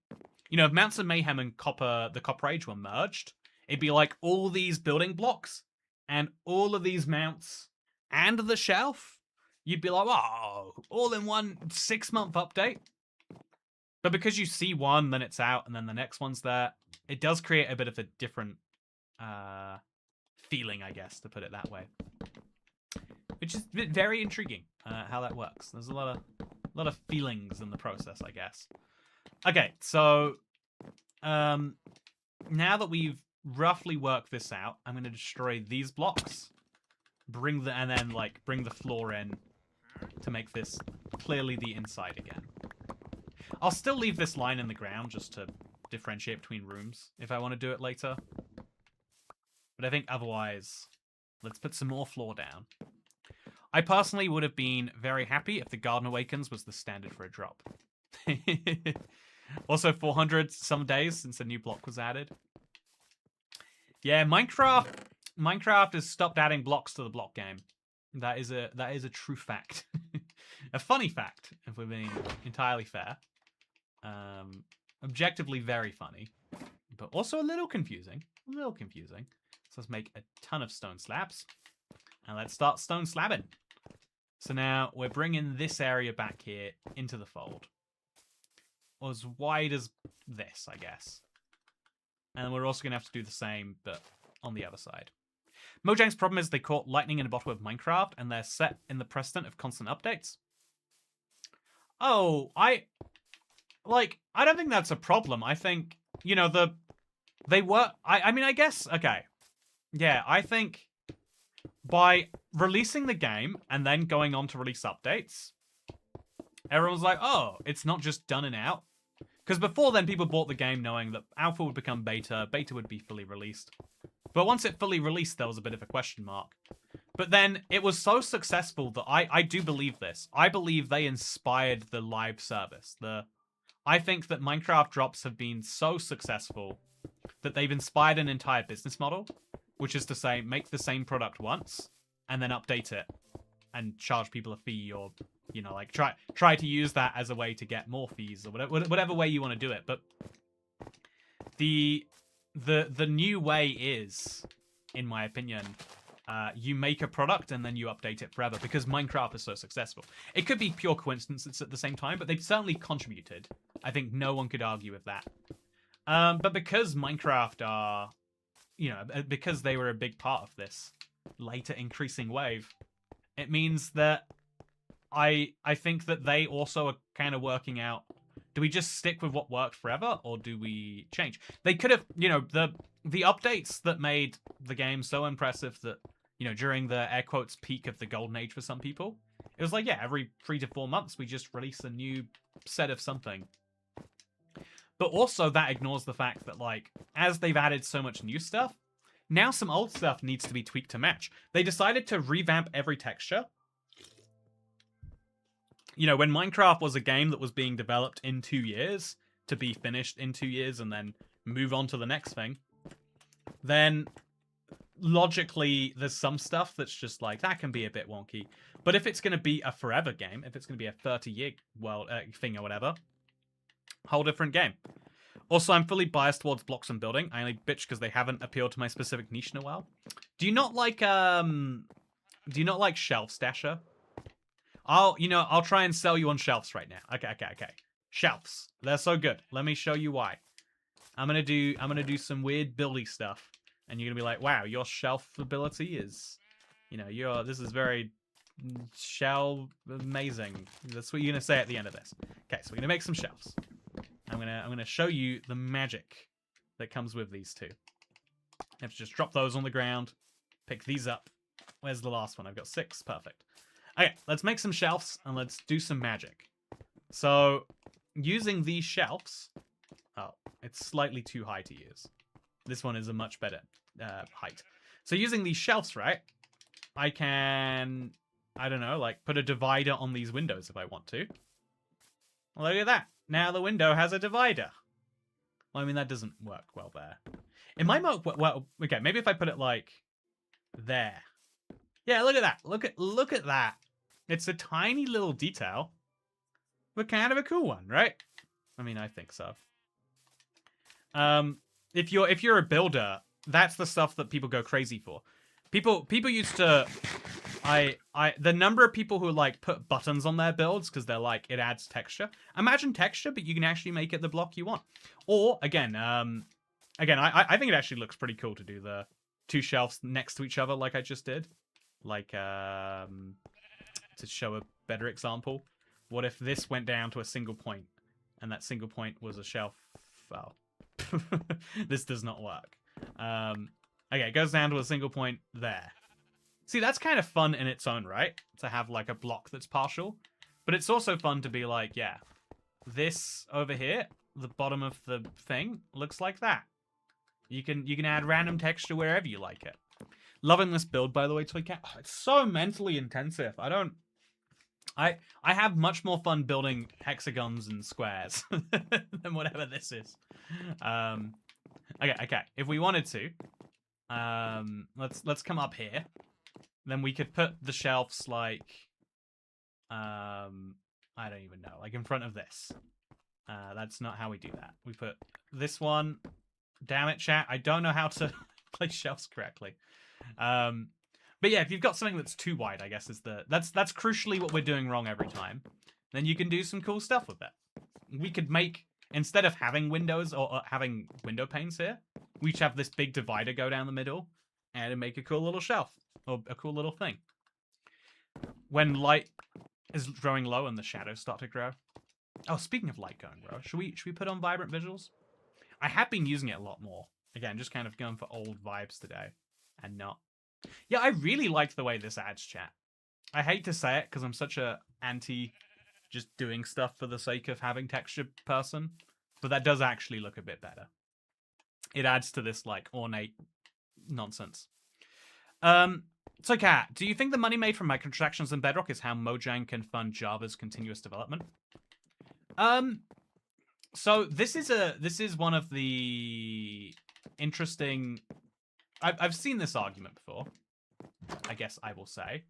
You know, if Mounts of Mayhem and the Copper Age were merged, it'd be like all these building blocks and all of these mounts and the shelf. You'd be like, oh, all in one 6-month update. But because you see one, then it's out, and then the next one's there, it does create a bit of a different feeling, I guess, to put it that way. Which is very intriguing, how that works. There's a lot of feelings in the process, I guess. Okay, so now that we've roughly worked this out, I'm going to destroy these blocks, bring the floor in to make this clearly the inside again. I'll still leave this line in the ground just to differentiate between rooms if I want to do it later. But I think otherwise, let's put some more floor down. I personally would have been very happy if the Garden Awakens was the standard for a drop. Also 400 some days since a new block was added. Yeah, Minecraft has stopped adding blocks to the block game. That is a true fact. A funny fact, if we're being entirely fair. Objectively very funny, but also a little confusing. So let's make a ton of stone slabs, and let's start stone slabbing. So now we're bringing this area back here into the fold, or as wide as this, I guess. And we're also gonna have to do the same, but on the other side. Mojang's problem is they caught lightning in a bottle of Minecraft, and they're set in the precedent of constant updates. Oh, I don't think that's a problem. I think, you know, I mean, I guess, okay. Yeah, I think by releasing the game and then going on to release updates, everyone's like, oh, it's not just done and out. Because before then, people bought the game knowing that alpha would become beta would be fully released. But once it fully released, there was a bit of a question mark. But then it was so successful that I do believe this. I believe they inspired the live service. I think that Minecraft drops have been so successful that they've inspired an entire business model, which is to say, make the same product once and then update it and charge people a fee, or, you know, like try to use that as a way to get more fees, or whatever way you want to do it. But the new way is, in my opinion, you make a product and then you update it forever, because Minecraft is so successful. It could be pure coincidence at the same time, but they've certainly contributed. I think no one could argue with that. But because Minecraft are, you know, because they were a big part of this later increasing wave, it means that I think that they also are kind of working out, do we just stick with what worked forever, or do we change? They could have, you know, the updates that made the game so impressive that, you know, during the air quotes peak of the golden age for some people, it was like, yeah, every 3 to 4 months we just release a new set of something. But also that ignores the fact that, like, as they've added so much new stuff, now some old stuff needs to be tweaked to match. They decided to revamp every texture. You know, when Minecraft was a game that was being developed in 2 years to be finished in 2 years and then move on to the next thing, then logically there's some stuff that's just like, that can be a bit wonky. But if it's going to be a forever game, if it's going to be a 30-year thing or whatever, whole different game. Also, I'm fully biased towards blocks and building. I only bitch because they haven't appealed to my specific niche in a while. Do you not like shelf stasher? I'll try and sell you on shelves right now. Okay. Shelves. They're so good. Let me show you why. I'm gonna do some weird buildy stuff, and you're gonna be like, wow, your shelf ability is, this is very shell amazing. That's what you're gonna say at the end of this. Okay, so we're gonna make some shelves. I'm gonna show you the magic that comes with these two. You have to just drop those on the ground, pick these up. Where's the last one? I've got 6. Perfect. Okay, let's make some shelves and let's do some magic. So, using these shelves... Oh, it's slightly too high to use. This one is a much better height. So using these shelves, right, I can, I don't know, like put a divider on these windows if I want to. Look at that. Now the window has a divider. Well, I mean, that doesn't work well there. It might work well. Okay, maybe if I put it like there. Yeah, look at that. Look at that. It's a tiny little detail, but kind of a cool one, right? I mean, I think so. If you're a builder, that's the stuff that people go crazy for. People used to, the number of people who like put buttons on their builds because they're like, it adds texture. Imagine texture, but you can actually make it the block you want. Or again, I think it actually looks pretty cool to do the 2 shelves next to each other like I just did. Like, to show a better example, what if this went down to a single point and that single point was a shelf? Oh, this does not work. Okay, it goes down to a single point there. See, that's kind of fun in its own right, to have like a block that's partial. But it's also fun to be like, yeah, this over here, the bottom of the thing, looks like that. You can add random texture wherever you like it. Loving this build, by the way, Toy Cat. Oh, it's so mentally intensive. I have much more fun building hexagons and squares than whatever this is. Okay. If we wanted to, let's come up here. Then we could put the shelves like, I don't even know, like in front of this. That's not how we do that. We put this one. Damn it, chat. I don't know how to place shelves correctly. But yeah, if you've got something that's too wide, I guess that's crucially what we're doing wrong every time. Then you can do some cool stuff with it. We could make, instead of having windows or having window panes here, we should have this big divider go down the middle and make a cool little shelf or a cool little thing. When light is growing low and the shadows start to grow. Oh, speaking of light going low, should we put on vibrant visuals? I have been using it a lot more. Again, just kind of going for old vibes today and not. Yeah, I really liked the way this adds chat. I hate to say it because I'm such a anti just doing stuff for the sake of having texture person, but that does actually look a bit better. It adds to this like ornate nonsense. So Kat, do you think the money made from microtransactions in Bedrock is how Mojang can fund Java's continuous development? So this is one of the interesting. I've seen this argument before. I guess I will say.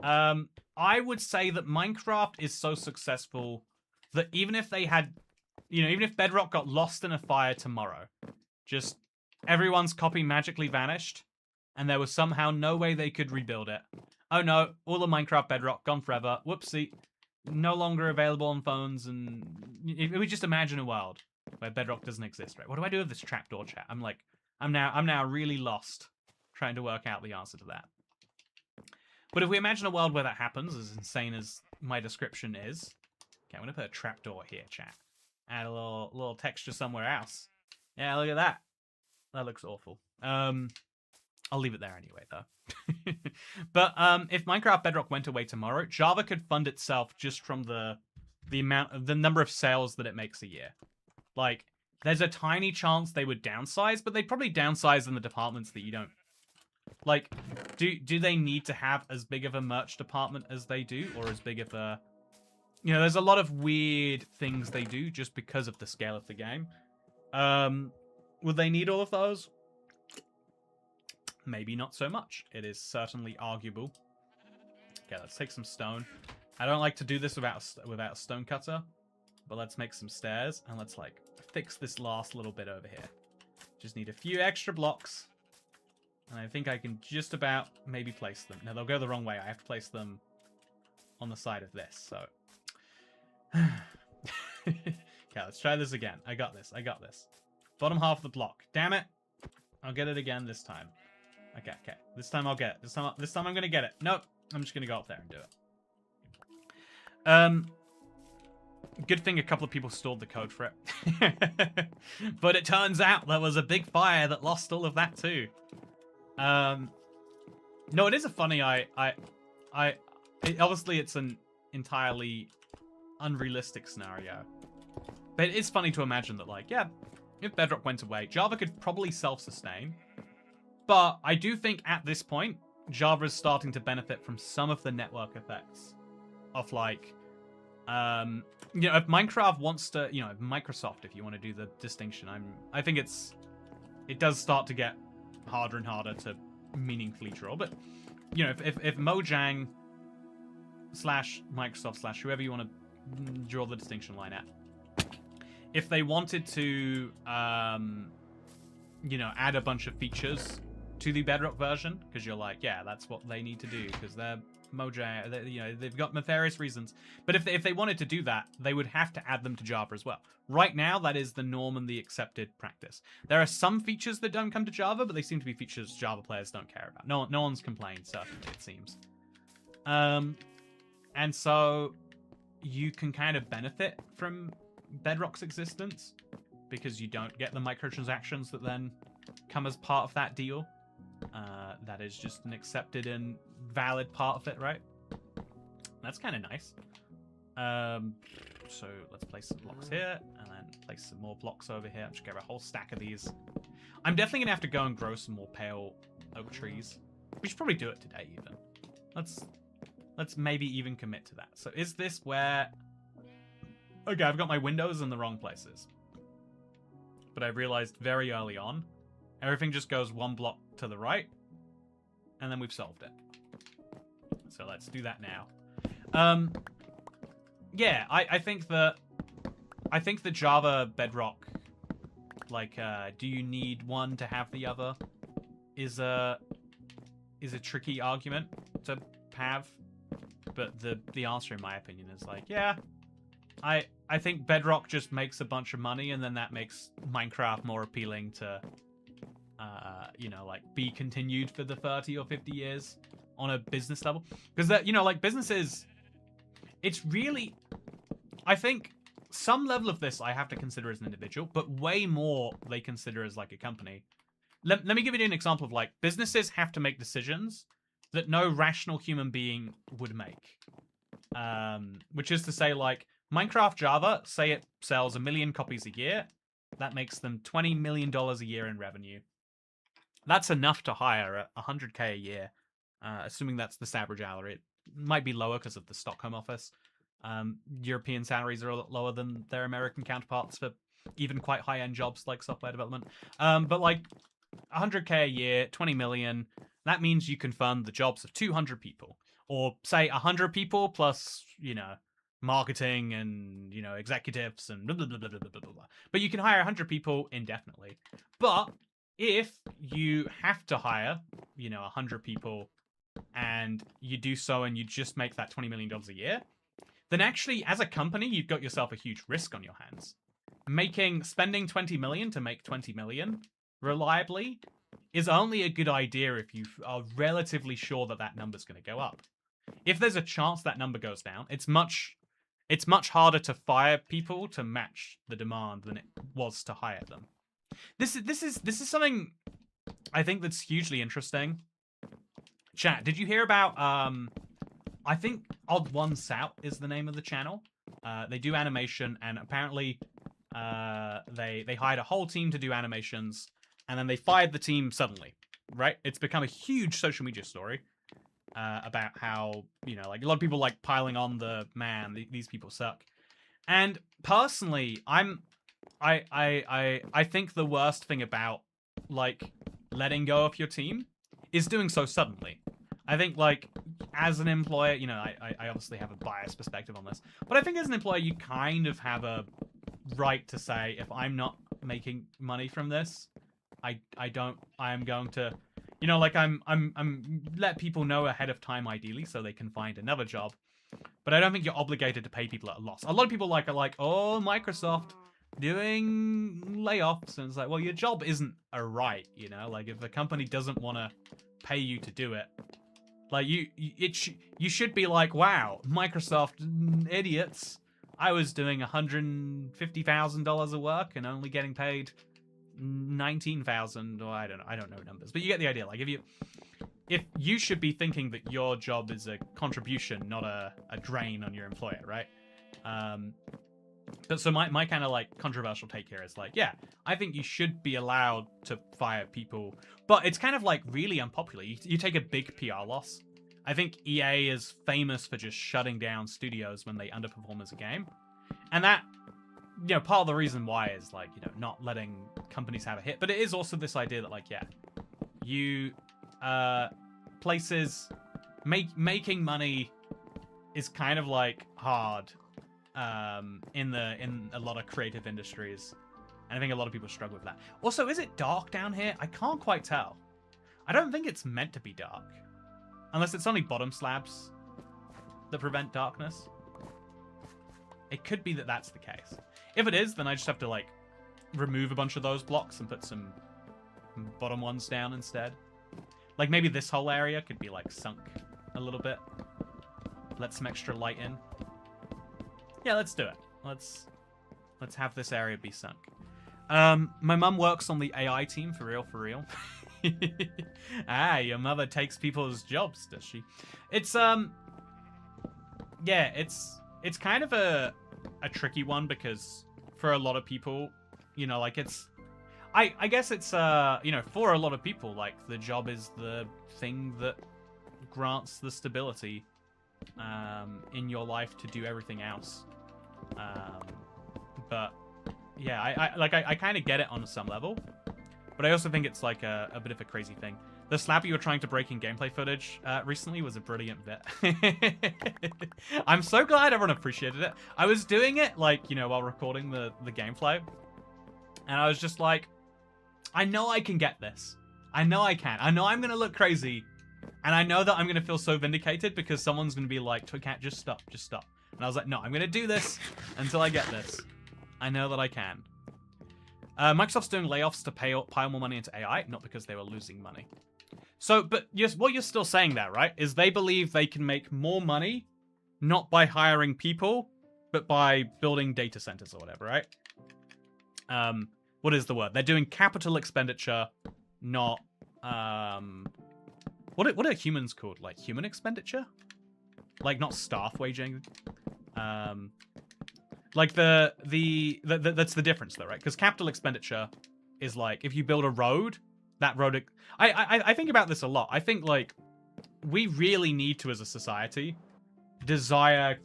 I would say that Minecraft is so successful that even if they had, even if Bedrock got lost in a fire tomorrow, just everyone's copy magically vanished, and there was somehow no way they could rebuild it. Oh no, all the Minecraft Bedrock gone forever. Whoopsie. No longer available on phones, and if we just imagine a world where Bedrock doesn't exist, right? What do I do with this trapdoor chat? I'm now really lost trying to work out the answer to that. But if we imagine a world where that happens, as insane as my description is, okay, I'm gonna put a trapdoor here, chat. Add a little texture somewhere else. Yeah, look at that. That looks awful. I'll leave it there anyway, though. But if Minecraft Bedrock went away tomorrow, Java could fund itself just from the number of sales that it makes a year. Like, there's a tiny chance they would downsize, but they'd probably downsize in the departments that you don't. Like, do they need to have as big of a merch department as they do, or as big of a... there's a lot of weird things they do just because of the scale of the game. Would they need all of those? Maybe not so much. It is certainly arguable. Okay, let's take some stone. I don't like to do this without a stone cutter, but let's make some stairs, and let's like fix this last little bit over here. Just need a few extra blocks. And I think I can just about maybe place them. No, they'll go the wrong way. I have to place them on the side of this, so... Okay, let's try this again. I got this. I got this. Bottom half of the block. Damn it. I'll get it again this time. Okay, okay. This time I'll get it. This time I'm going to get it. Nope. I'm just going to go up there and do it. Good thing a couple of people stored the code for it. But it turns out there was a big fire that lost all of that too. No, it is a funny... obviously, it's an entirely unrealistic scenario. But it is funny to imagine that, like, yeah, if Bedrock went away, Java could probably self-sustain. But I do think at this point, Java is starting to benefit from some of the network effects of, like, you know, if Minecraft wants to, you know, if Microsoft, if you want to do the distinction, I think it does start to get harder and harder to meaningfully draw. But, you know, if Mojang / Microsoft / whoever you want to draw the distinction line at, if they wanted to, you know, add a bunch of features to the Bedrock version, because you're like, yeah, that's what they need to do, because they're Mojang, you know, they've got nefarious reasons. But if they wanted to do that, they would have to add them to Java as well. Right now, that is the norm and the accepted practice. There are some features that don't come to Java, but they seem to be features Java players don't care about. No one's complained, certainly, it seems. And so you can kind of benefit from Bedrock's existence because you don't get the microtransactions that then come as part of that deal. That is just an accepted and valid part of it, right? That's kind of nice. So let's place some blocks here and then place some more blocks over here. I'm just gonna grab a whole stack of these. I'm definitely gonna have to go and grow some more pale oak trees. We should probably do it today even. Let's maybe even commit to that. So is this where... Okay, I've got my windows in the wrong places. But I realized very early on, everything just goes one block to the right, and then we've solved it. So let's do that now. Yeah, I think the Java Bedrock, like, do you need one to have the other, is a tricky argument to have. But the answer, in my opinion, is like, yeah, I think Bedrock just makes a bunch of money, and then that makes Minecraft more appealing to, you know, like, be continued for the 30 or 50 years on a business level. Because, that, you know, like, businesses, it's really, I think some level of this I have to consider as an individual, but way more they consider as, like, a company. Let me give you an example of, like, businesses have to make decisions that no rational human being would make. Which is to say, like, Minecraft Java, say it sells 1 million copies a year. That makes them $20 million a year in revenue. That's enough to hire at 100k a year, assuming that's the average salary. It might be lower because of the Stockholm office. European salaries are a lot lower than their American counterparts for even quite high-end jobs like software development. But like 100k a year, 20 million, that means you can fund the jobs of 200 people. Or say 100 people plus, you know, marketing and, you know, executives and blah, blah, blah, blah, blah, blah, blah. But you can hire 100 people indefinitely. But if you have to hire, you know, 100 people and you do so and you just make that $20 million a year, then actually, as a company, you've got yourself a huge risk on your hands. Spending 20 million to make 20 million reliably is only a good idea if you are relatively sure that that number's going to go up. If there's a chance that number goes down, it's much harder to fire people to match the demand than it was to hire them. This is something I think that's hugely interesting. Chat, did you hear about I think Odd Ones Out is the name of the channel. They do animation, and apparently they hired a whole team to do animations, and then they fired the team suddenly, right? It's become a huge social media story about how, you know, like a lot of people like piling on the man, these people suck. And personally, I think the worst thing about like letting go of your team is doing so suddenly. I think, like, as an employer, you know, I obviously have a biased perspective on this, but I think as an employer, you kind of have a right to say, if I'm not making money from this, I am going to, you know, like I'm let people know ahead of time, ideally, so they can find another job. But I don't think you're obligated to pay people at a loss. A lot of people are like, oh, Microsoft doing layoffs, and it's like, well, your job isn't a right, you know, like if the company doesn't want to pay you to do it, like you should be like, wow, Microsoft idiots. I was doing $150,000 of work and only getting paid 19,000, or I don't know numbers, but you get the idea. Like if you should be thinking that your job is a contribution, not a drain on your employer, right? But so my kind of like controversial take here is like, yeah, I think you should be allowed to fire people, but it's kind of like really unpopular. You take a big PR loss. I think EA is famous for just shutting down studios when they underperform as a game. And that, you know, part of the reason why is like, you know, not letting companies have a hit. But it is also this idea that like, yeah, you, places making money is kind of like hard in a lot of creative industries, and I think a lot of people struggle with that. Also, is it dark down here? I can't quite tell. I don't think it's meant to be dark, unless it's only bottom slabs that prevent darkness. It could be that that's the case. If it is, then I just have to like remove a bunch of those blocks and put some bottom ones down instead. Like maybe this whole area could be like sunk a little bit. Let some extra light in. Yeah, let's do it. Let's have this area be sunk. My mum works on the AI team, for real. Ah, your mother takes people's jobs, does she? It's yeah, it's kind of a tricky one, because for a lot of people, you know, like it's I guess it's you know, for a lot of people, like the job is the thing that grants the stability in your life to do everything else. But yeah, I kind of get it on some level, but I also think it's like a bit of a crazy thing. The slap you were trying to break in gameplay footage recently was a brilliant bit. I'm so glad everyone appreciated it. I was doing it like, you know, while recording the gameplay, and I was just like, I know I can get this. I know I can. I know I'm gonna look crazy, and I know that I'm gonna feel so vindicated because someone's gonna be like, "Cat, just stop, just stop." And I was like, no, I'm going to do this until I get this. I know that I can. Microsoft's doing layoffs to pile more money into AI, not because they were losing money. So, but what you're still saying there, right, is they believe they can make more money, not by hiring people, but by building data centers or whatever, right? What is the word? They're doing capital expenditure, not... What are humans called? Like, human expenditure? Like, not staff waging. Like that's the difference though, right? Because capital expenditure is like, if you build a road, that road. I think about this a lot. I think like we really need to, as a society, desire.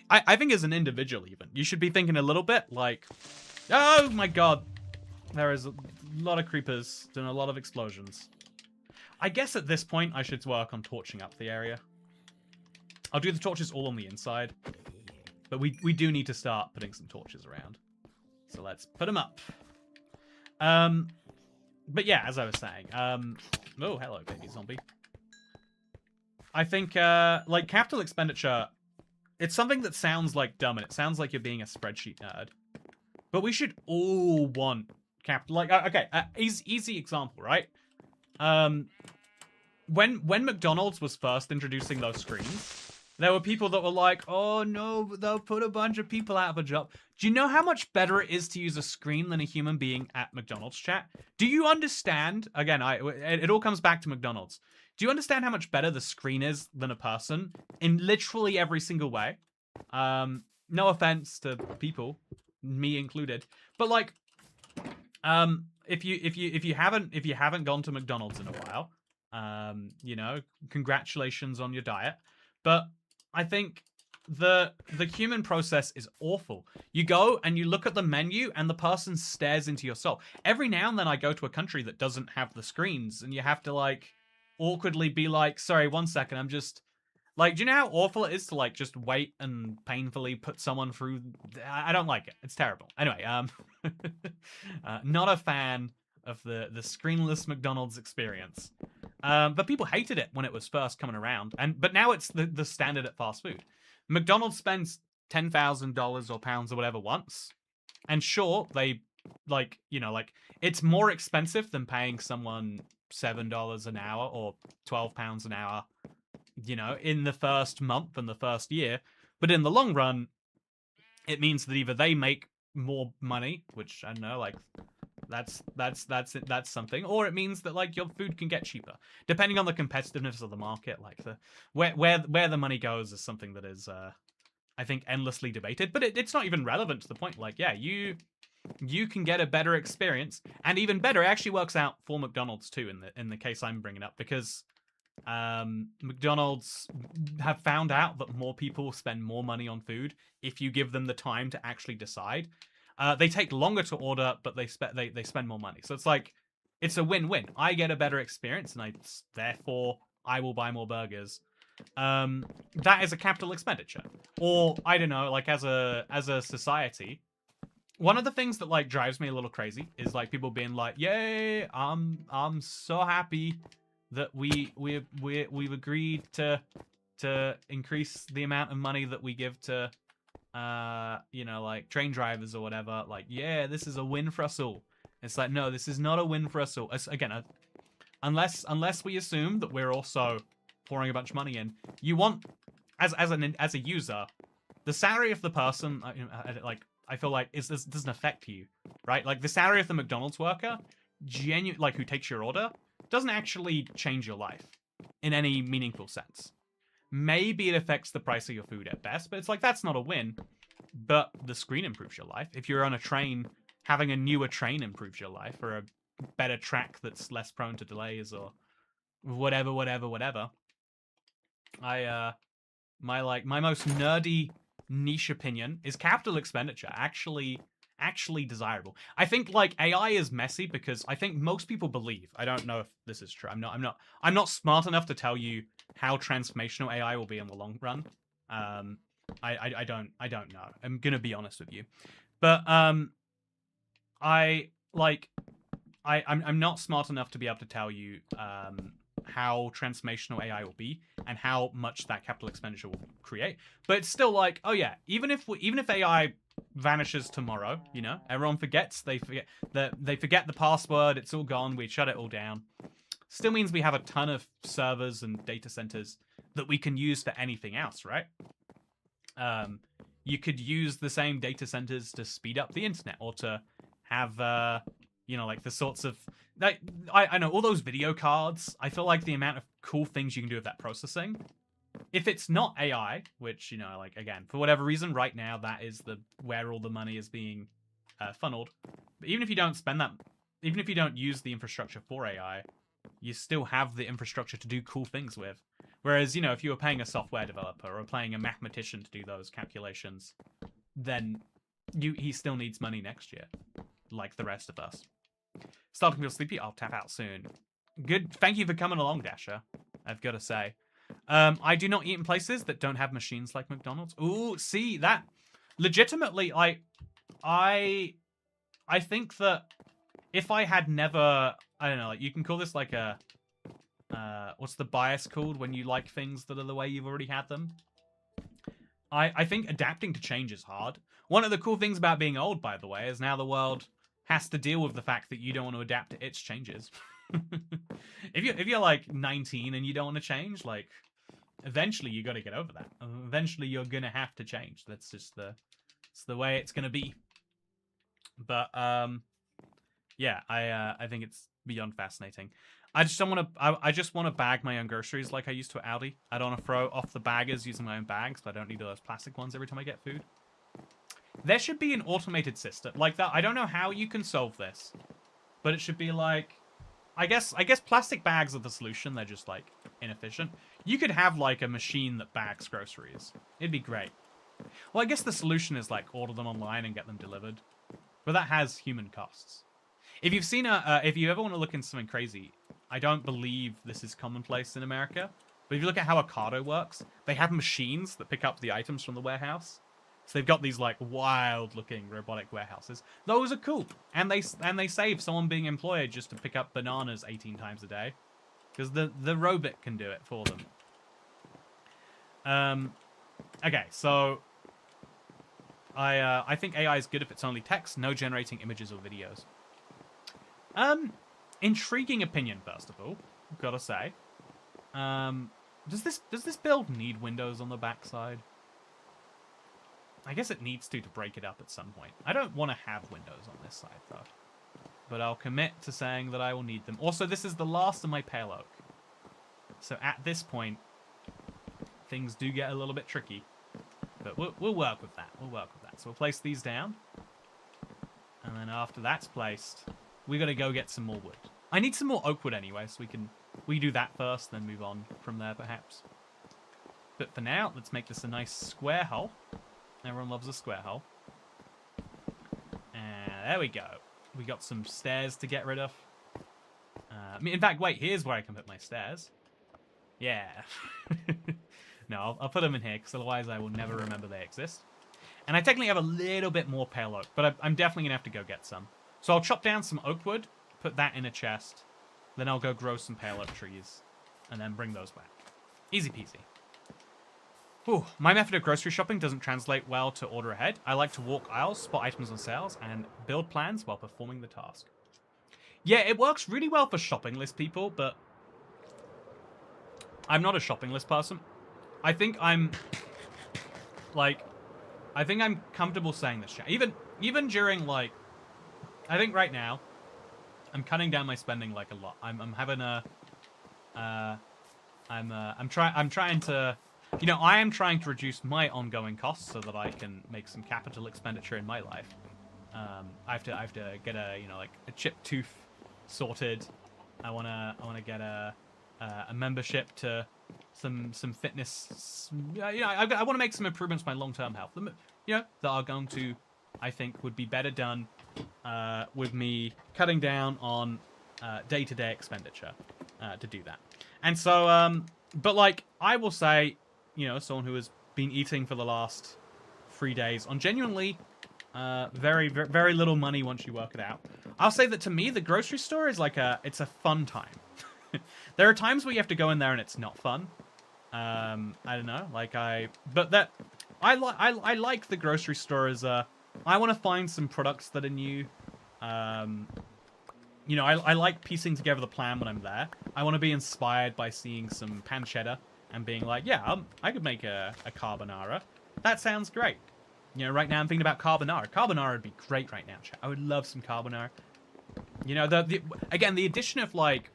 I think as an individual, even you should be thinking a little bit like, oh my god, there is a lot of creepers and a lot of explosions. I guess at this point I should work on torching up the area. I'll do the torches all on the inside. But we do need to start putting some torches around. So let's put them up. But yeah, as I was saying. Oh, hello, baby zombie. I think, like, capital expenditure, it's something that sounds like dumb, and it sounds like you're being a spreadsheet nerd. But we should all want capital. Like, okay, easy example, right? When McDonald's was first introducing those screens, there were people that were like, oh no, they'll put a bunch of people out of a job. Do you know how much better it is to use a screen than a human being at McDonald's, chat? Do you understand? Again, it all comes back to McDonald's. Do you understand how much better the screen is than a person in literally every single way? No offense to people, me included, but like, if you haven't gone to McDonald's in a while, you know, congratulations on your diet, but I think the human process is awful. You go and you look at the menu and the person stares into your soul. Every now and then I go to a country that doesn't have the screens and you have to like awkwardly be like, sorry, 1 second, I'm just Like, do you know how awful it is to like just wait and painfully put someone through? I don't like it. It's terrible. Anyway, not a fan of the screenless McDonald's experience. But people hated it when it was first coming around, but now it's the standard at fast food. McDonald's spends $10,000 or pounds or whatever once, and sure, they like it's more expensive than paying someone $7 an hour or £12 an hour, in the first month and the first year. But in the long run, it means that either they make more money, which I don't know, like that's something, or it means that like your food can get cheaper, depending on the competitiveness of the market. Like the where the money goes is something that is, I think, endlessly debated. But it's not even relevant to the point. Like, yeah, you can get a better experience, and even better, it actually works out for McDonald's too in the case I'm bringing up, because McDonald's have found out that more people spend more money on food if you give them the time to actually decide. They take longer to order, but they spend more money. So it's like, it's a win-win. I get a better experience, and therefore I will buy more burgers. That is a capital expenditure. Or I don't know, like as a society, one of the things that like drives me a little crazy is like people being like, "Yay, I'm so happy that we've agreed to increase the amount of money that we give to like train drivers or whatever. Like, yeah, this is a win for us all." It's like, no, this is not a win for us all. Again, unless we assume that we're also pouring a bunch of money in, you want as a user, the salary of the person, I feel like this doesn't affect you, right? Like the salary of the McDonald's worker, like who takes your order, doesn't actually change your life in any meaningful sense. Maybe it affects the price of your food at best, but it's like, that's not a win. But the screen improves your life. If you're on a train, having a newer train improves your life, or a better track that's less prone to delays, or whatever. My most nerdy niche opinion is capital expenditure actually desirable. I think like AI is messy because I think most people believe, I don't know if this is true. I'm not smart enough to tell you how transformational AI will be in the long run. I don't know. I'm gonna be honest with you. But I'm not smart enough to be able to tell you how transformational AI will be and how much that capital expenditure will create. But it's still like, oh yeah, even if AI vanishes tomorrow, everyone forgets, they forget the password, it's all gone, we shut it all down. Still means we have a ton of servers and data centers that we can use for anything else, right? You could use the same data centers to speed up the internet, or to have like the sorts of, like, I know all those video cards. I feel like the amount of cool things you can do with that processing, if it's not AI, which, like, again, for whatever reason right now that is where all the money is being funneled. But even if you don't spend that, even if you don't use the infrastructure for AI, you still have the infrastructure to do cool things with. Whereas, if you were paying a software developer or paying a mathematician to do those calculations, then he still needs money next year, like the rest of us. Starting to feel sleepy. I'll tap out soon. Good. Thank you for coming along, Dasher. I've got to say. I do not eat in places that don't have machines like McDonald's. Ooh, see, that legitimately, I think that if I had never, I don't know, like, you can call this like a, what's the bias called when you like things that are the way you've already had them? I think adapting to change is hard. One of the cool things about being old, by the way, is now the world has to deal with the fact that you don't want to adapt to its changes. If you're like 19 and you don't want to change, like, eventually you got to get over that. Eventually you're gonna have to change. That's just it's the way it's gonna be. But yeah, I think it's beyond fascinating. I just don't want to. I just want to bag my own groceries like I used to at Aldi. I don't want to throw off the baggers using my own bags, but I don't need those plastic ones every time I get food. There should be an automated system like that. I don't know how you can solve this, but it should be like, I guess plastic bags are the solution. They're just like inefficient. You could have like a machine that bags groceries. It'd be great. Well, I guess the solution is like order them online and get them delivered, but that has human costs. If you've seen if you ever want to look into something crazy, I don't believe this is commonplace in America, But if you look at how Ocado works, they have machines that pick up the items from the warehouse. So they've got these like wild-looking robotic warehouses. Those are cool, and they save someone being employed just to pick up bananas 18 times a day, because the robot can do it for them. Okay, so I think AI is good if it's only text, no generating images or videos. Intriguing opinion, first of all, gotta say. Does this build need windows on the backside? I guess it needs to break it up at some point. I don't want to have windows on this side, though. But I'll commit to saying that I will need them. Also, this is the last of my pale oak. So at this point, things do get a little bit tricky. But we'll work with that. We'll work with that. So we'll place these down. And then after that's placed, we got to go get some more wood. I need some more oak wood anyway, so we do that first, then move on from there, perhaps. But for now, let's make this a nice square hole. Everyone loves a square hole. And there we go. We got some stairs to get rid of. In fact, wait, here's where I can put my stairs. Yeah. No, I'll put them in here, because otherwise I will never remember they exist. And I technically have a little bit more pale oak, but I'm definitely going to have to go get some. So I'll chop down some oak wood, put that in a chest, then I'll go grow some pale oak trees, and then bring those back. Easy peasy. Whew. My method of grocery shopping doesn't translate well to order ahead. I like to walk aisles, spot items on sales, and build plans while performing the task. Yeah, it works really well for shopping list people, but I'm not a shopping list person. I think I'm comfortable saying this. Even during like, I think right now, I'm cutting down my spending like a lot. I'm having a, I'm trying to, you know, I am trying to reduce my ongoing costs so that I can make some capital expenditure in my life. I have to get a, you know, like a chipped tooth sorted. I wanna get a membership to some fitness. You know, I want to make some improvements to my long-term health. You know, that are going to, I think, would be better done with me cutting down on day-to-day expenditure to do that. And so, but like, I will say, you know, someone who has been eating for the last 3 days on genuinely very, very little money once you work it out. I'll say that to me, the grocery store is like it's a fun time. There are times where you have to go in there and it's not fun. I don't know, like I like the grocery store as I want to find some products that are new. You know, I like piecing together the plan when I'm there. I want to be inspired by seeing some pancetta and being like, yeah, I could make a carbonara. That sounds great. You know, right now I'm thinking about carbonara. Carbonara would be great right now, chat. I would love some carbonara. You know, again, the addition of like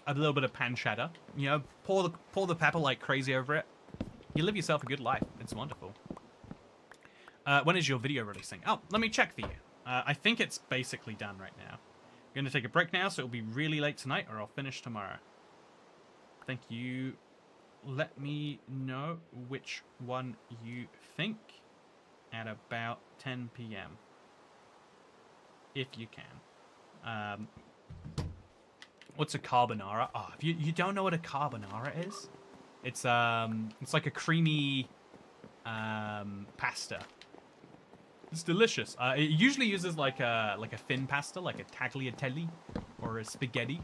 a little bit of pancetta. You know, pour the pepper like crazy over it. You live yourself a good life. It's wonderful. When is your video releasing? Oh, let me check for you. I think it's basically done right now. I'm going to take a break now, so it'll be really late tonight, or I'll finish tomorrow. Thank you. Let me know which one you think at about 10 p.m. if you can. What's a carbonara? Oh, if you don't know what a carbonara is, it's like a creamy pasta. It's delicious. It usually uses like a thin pasta, like a tagliatelle or a spaghetti.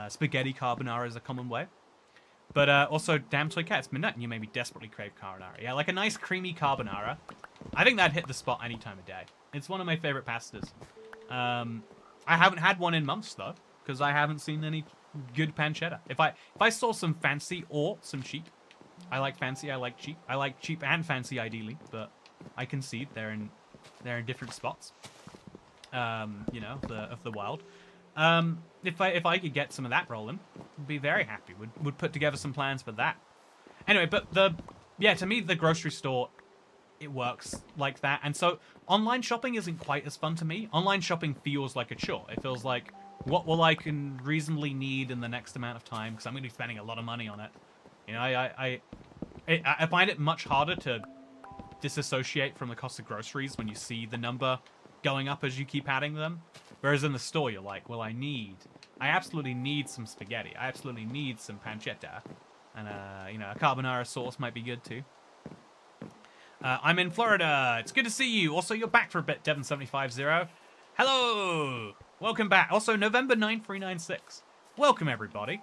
Spaghetti carbonara is a common way. But also, damn toy cat, it's midnight and you maybe desperately crave carbonara. Yeah, like a nice creamy carbonara. I think that'd hit the spot any time of day. It's one of my favorite pastas. I haven't had one in months though, because I haven't seen any good pancetta. If I saw some fancy or some cheap, I like fancy, I like cheap. I like cheap and fancy ideally, but I concede they're in different spots. You know, of the wild. If I could get some of that rolling, I'd be very happy. Would put together some plans for that. Anyway, but to me the grocery store, it works like that. And so online shopping isn't quite as fun to me. Online shopping feels like a chore. It feels like, what will I can reasonably need in the next amount of time, because I'm going to be spending a lot of money on it. You know, I find it much harder to disassociate from the cost of groceries when you see the number going up as you keep adding them. Whereas in the store, you're like, well, I absolutely need some spaghetti. I absolutely need some pancetta. And, you know, a carbonara sauce might be good too. I'm in Florida. It's good to see you. Also, you're back for a bit, Devon750. Hello. Welcome back. Also, November 9396. Welcome, everybody.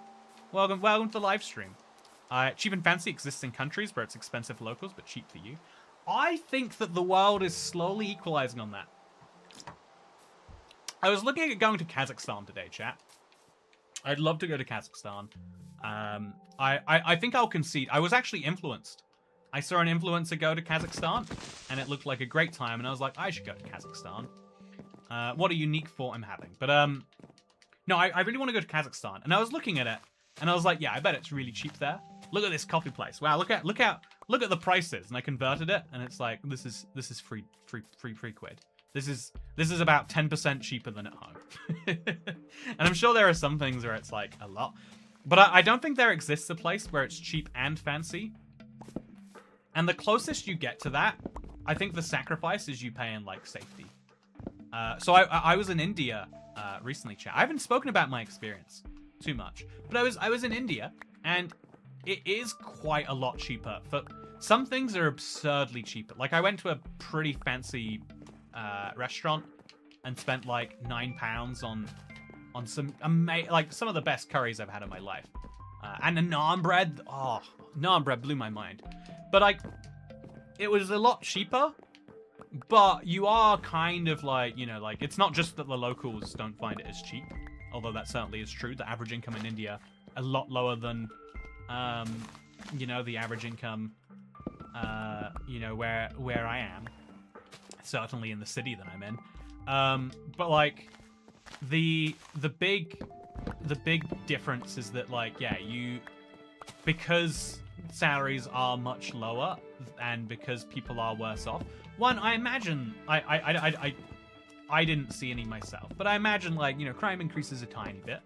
Welcome to the live stream. Cheap and fancy exists in countries where it's expensive for locals, but cheap for you. I think that the world is slowly equalizing on that. I was looking at going to Kazakhstan today, chat. I'd love to go to Kazakhstan. I think I'll concede. I was actually influenced. I saw an influencer go to Kazakhstan, and it looked like a great time, and I was like, I should go to Kazakhstan. What a unique thought I'm having. But, no, I really want to go to Kazakhstan. And I was looking at it, and I was like, yeah, I bet it's really cheap there. Look at this coffee place. Wow, look at the prices. And I converted it, and it's like, this is free quid. This is about 10% cheaper than at home. And I'm sure there are some things where it's like a lot. But I don't think there exists a place where it's cheap and fancy. And the closest you get to that, I think the sacrifice is you pay in, like, safety. So I was in India recently, chat. I haven't spoken about my experience too much. But I was in India, and it is quite a lot cheaper. For some things are absurdly cheaper. Like, I went to a pretty fancy restaurant and spent like £9 on some some of the best curries I've had in my life. And a naan bread. Oh, naan bread blew my mind. But like, it was a lot cheaper. But you are kind of like, you know, like, it's not just that the locals don't find it as cheap, although that certainly is true. The average income in India a lot lower than, you know, the average income, you know, where I am. Certainly in the city that I'm in. But like, the big difference is that, like, yeah, because salaries are much lower and because people are worse off. One, I imagine, I didn't see any myself, but I imagine, like, you know, crime increases a tiny bit,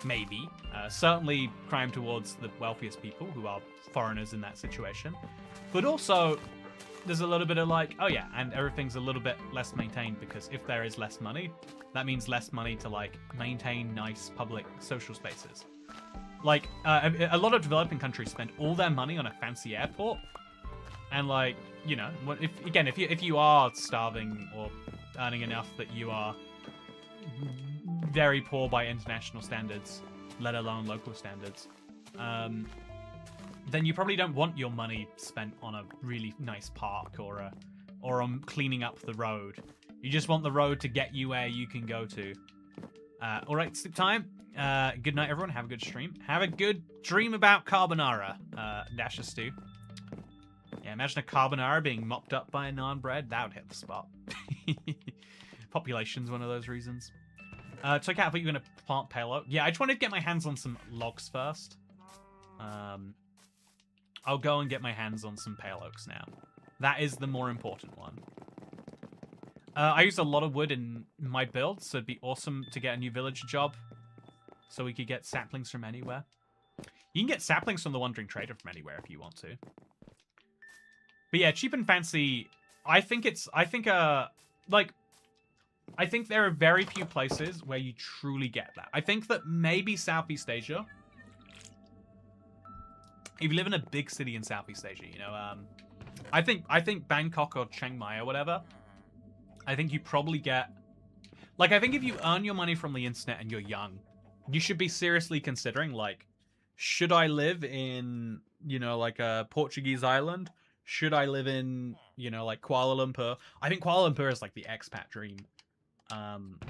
maybe. Certainly crime towards the wealthiest people who are foreigners in that situation. But also, there's a little bit of like, oh yeah, and everything's a little bit less maintained because if there is less money, that means less money to, like, maintain nice public social spaces. Like, a lot of developing countries spend all their money on a fancy airport. And, like, you know, if you are starving or earning enough that you are very poor by international standards, let alone local standards, then you probably don't want your money spent on a really nice park or on cleaning up the road. You just want the road to get you where you can go to. All right, sleep time. Good night, everyone. Have a good stream. Have a good dream about carbonara, Dasha Stew. Yeah, imagine a carbonara being mopped up by a naan bread. That would hit the spot. Population's one of those reasons. So, Kat, I thought you were going to plant pale oak. Yeah, I just wanted to get my hands on some logs first. I'll go and get my hands on some pale oaks now. That is the more important one. I use a lot of wood in my build, so it'd be awesome to get a new village job. So we could get saplings from anywhere. You can get saplings from the Wandering Trader from anywhere if you want to. But yeah, cheap and fancy, I think there are very few places where you truly get that. I think that maybe Southeast Asia. If you live in a big city in Southeast Asia, you know, I think Bangkok or Chiang Mai or whatever, I think you probably get, like, I think if you earn your money from the internet and you're young, you should be seriously considering, like, should I live in, you know, like a Portuguese island? Should I live in, you know, like Kuala Lumpur? I think Kuala Lumpur is like the expat dream.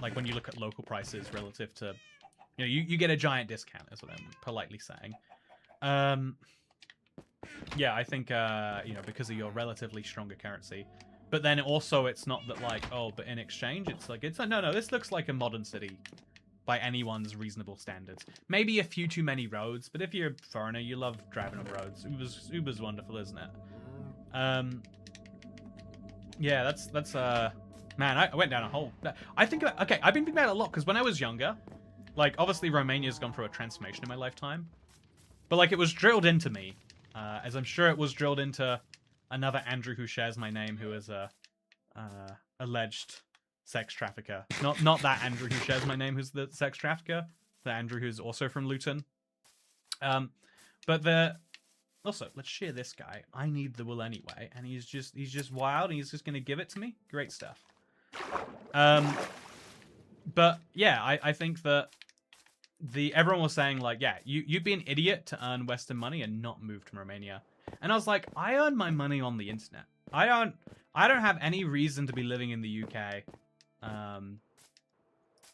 Like when you look at local prices relative to, you know, you get a giant discount, is what I'm politely saying. Yeah, I think, you know, because of your relatively stronger currency. But then also it's not that like, oh, but in exchange, it's like, it's no, this looks like a modern city by anyone's reasonable standards. Maybe a few too many roads, but if you're a foreigner, you love driving on roads. Uber's wonderful, isn't it? Yeah, that's man, I went down a hole. I think, okay, I've been thinking about it a lot, because when I was younger, like, obviously Romania's gone through a transformation in my lifetime, but, like, it was drilled into me, as I'm sure it was drilled into another Andrew who shares my name, who is a alleged sex trafficker. Not that Andrew who shares my name who's the sex trafficker, the Andrew who's also from Luton. But Also, let's shear this guy. I need the wool anyway, and he's just wild, and he's just gonna give it to me. Great stuff. But yeah, I think that everyone was saying like, yeah, you'd be an idiot to earn Western money and not move to Romania. And I was like, I earn my money on the internet. I don't have any reason to be living in the UK.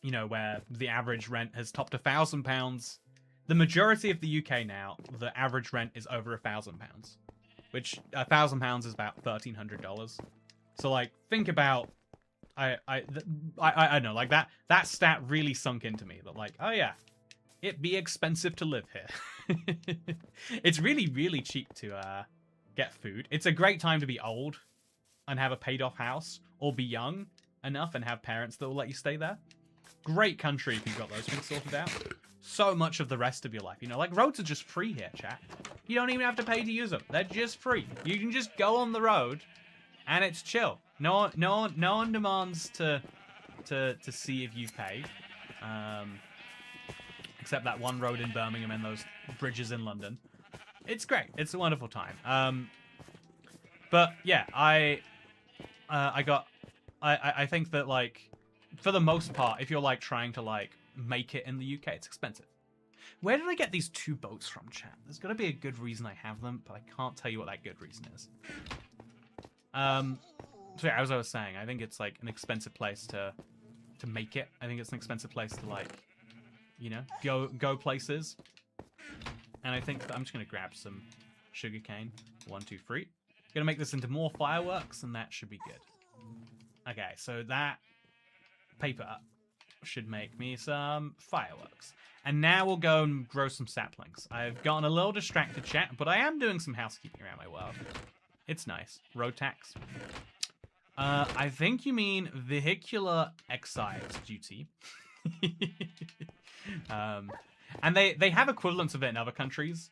You know, where the average rent has topped £1,000. The majority of the UK now, the average rent is over £1,000, which £1,000 is about $1,300. So like, think about, I don't know, like that stat really sunk into me that like, oh yeah, it'd be expensive to live here. It's really, really cheap to get food. It's a great time to be old and have a paid off house, or be young enough and have parents that will let you stay there. Great country if you've got those things sorted out. So much of the rest of your life, you know, like roads are just free here, chat. You don't even have to pay to use them. They're just free. You can just go on the road and it's chill. No one demands to see if you've paid. Except that one road in Birmingham and those bridges in London. It's great. It's a wonderful time. But yeah, I think that like, for the most part, if you're like trying to like make it in the UK, it's expensive. Where did I get these 2 boats from, chat? There's got to be a good reason I have them, but I can't tell you what that good reason is. So yeah, as I was saying, I think it's like an expensive place to make it. I think it's an expensive place to like, you know, go places. And I think that I'm just gonna grab some sugarcane. 1, 2, 3. Gonna make this into more fireworks, and that should be good. Okay, so that paper should make me some fireworks. And now we'll go and grow some saplings. I've gotten a little distracted, chat, but I am doing some housekeeping around my world. It's nice. Road tax. I think you mean vehicular excise duty. And they have equivalents of it in other countries,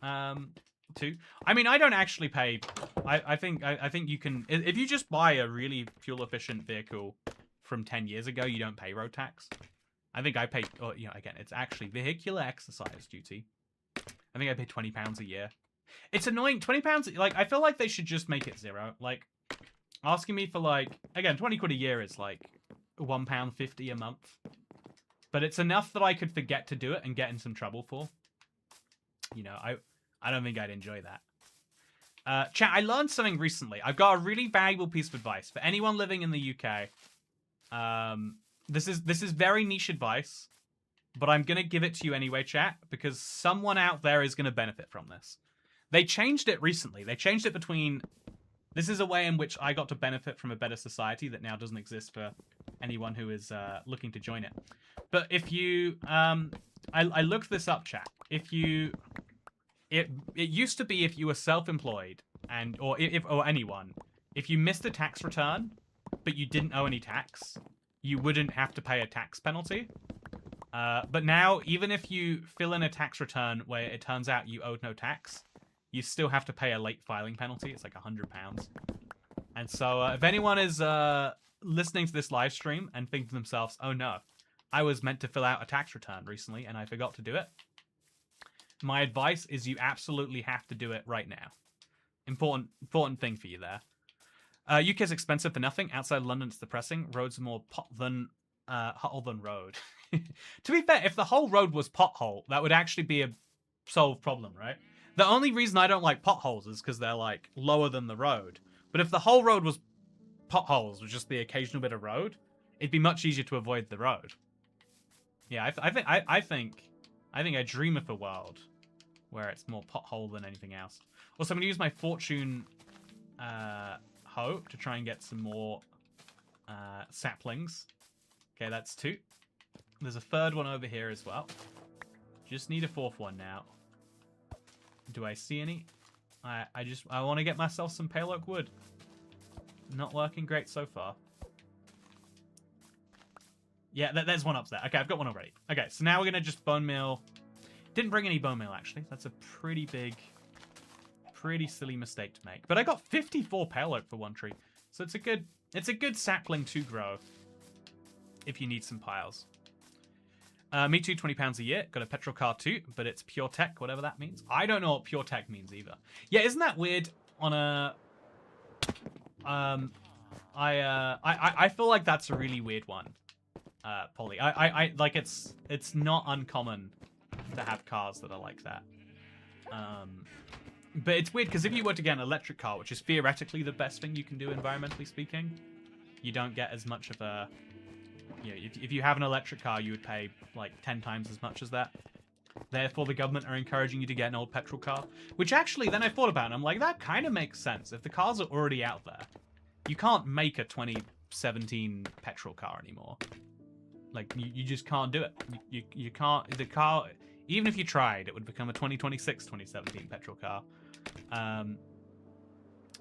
too. I mean, I don't actually pay. I think you can, if you just buy a really fuel efficient vehicle from 10 years ago, you don't pay road tax. I think I pay, or, you know, again, it's actually vehicular exercise duty. I think I pay £20 a year. It's annoying. £20, like, I feel like they should just make it 0. Like, asking me for like, again, 20 quid a year is like £1.50 a month. But it's enough that I could forget to do it and get in some trouble for. You know, I don't think I'd enjoy that. Chat, I learned something recently. I've got a really valuable piece of advice for anyone living in the UK. This is very niche advice, but I'm going to give it to you anyway, chat, because someone out there is going to benefit from this. They changed it recently. They changed it between... This is a way in which I got to benefit from a better society that now doesn't exist for anyone who is looking to join it. But if you... I looked this up, chat. If you... It used to be if you were self-employed, or anyone, if you missed a tax return, but you didn't owe any tax, you wouldn't have to pay a tax penalty. But now, even if you fill in a tax return where it turns out you owed no tax, you still have to pay a late filing penalty. It's like £100. And so if anyone is listening to this live stream and think to themselves, oh no, I was meant to fill out a tax return recently and I forgot to do it, my advice is you absolutely have to do it right now. Important thing for you there. UK is expensive for nothing. Outside London, it's depressing. Roads are more hole than road. To be fair, if the whole road was pothole, that would actually be a solved problem, right? The only reason I don't like potholes is because they're like lower than the road. But if the whole road was potholes with just the occasional bit of road, it'd be much easier to avoid the road. Yeah, I think I dream of a world where it's more pothole than anything else. Also, I'm going to use my fortune hoe to try and get some more saplings. Okay, that's 2. There's a 3rd one over here as well. Just need a 4th one now. Do I see any? I want to get myself some pale oak wood. Not working great so far. Yeah, there's one up there. Okay, I've got one already. Okay, so now we're going to just bone meal. Didn't bring any bone meal, actually. That's a pretty big, pretty silly mistake to make. But I got 54 pale oak for one tree. So it's a good sapling to grow if you need some piles. Me too, £20 a year. Got a petrol car too, but it's pure tech, whatever that means. I don't know what pure tech means either. Yeah, isn't that weird on a... I feel like that's a really weird one, Polly. I like it's not uncommon to have cars that are like that. But it's weird because if you were to get an electric car, which is theoretically the best thing you can do environmentally speaking, you don't get as much of a... You know, if you have an electric car, you would pay like 10 times as much as that. Therefore, the government are encouraging you to get an old petrol car. Which actually, then I thought about it, and I'm like, that kind of makes sense. If the cars are already out there, you can't make a 2017 petrol car anymore. Like, you just can't do it. You can't... The car... Even if you tried, it would become a 2026, 2017 petrol car.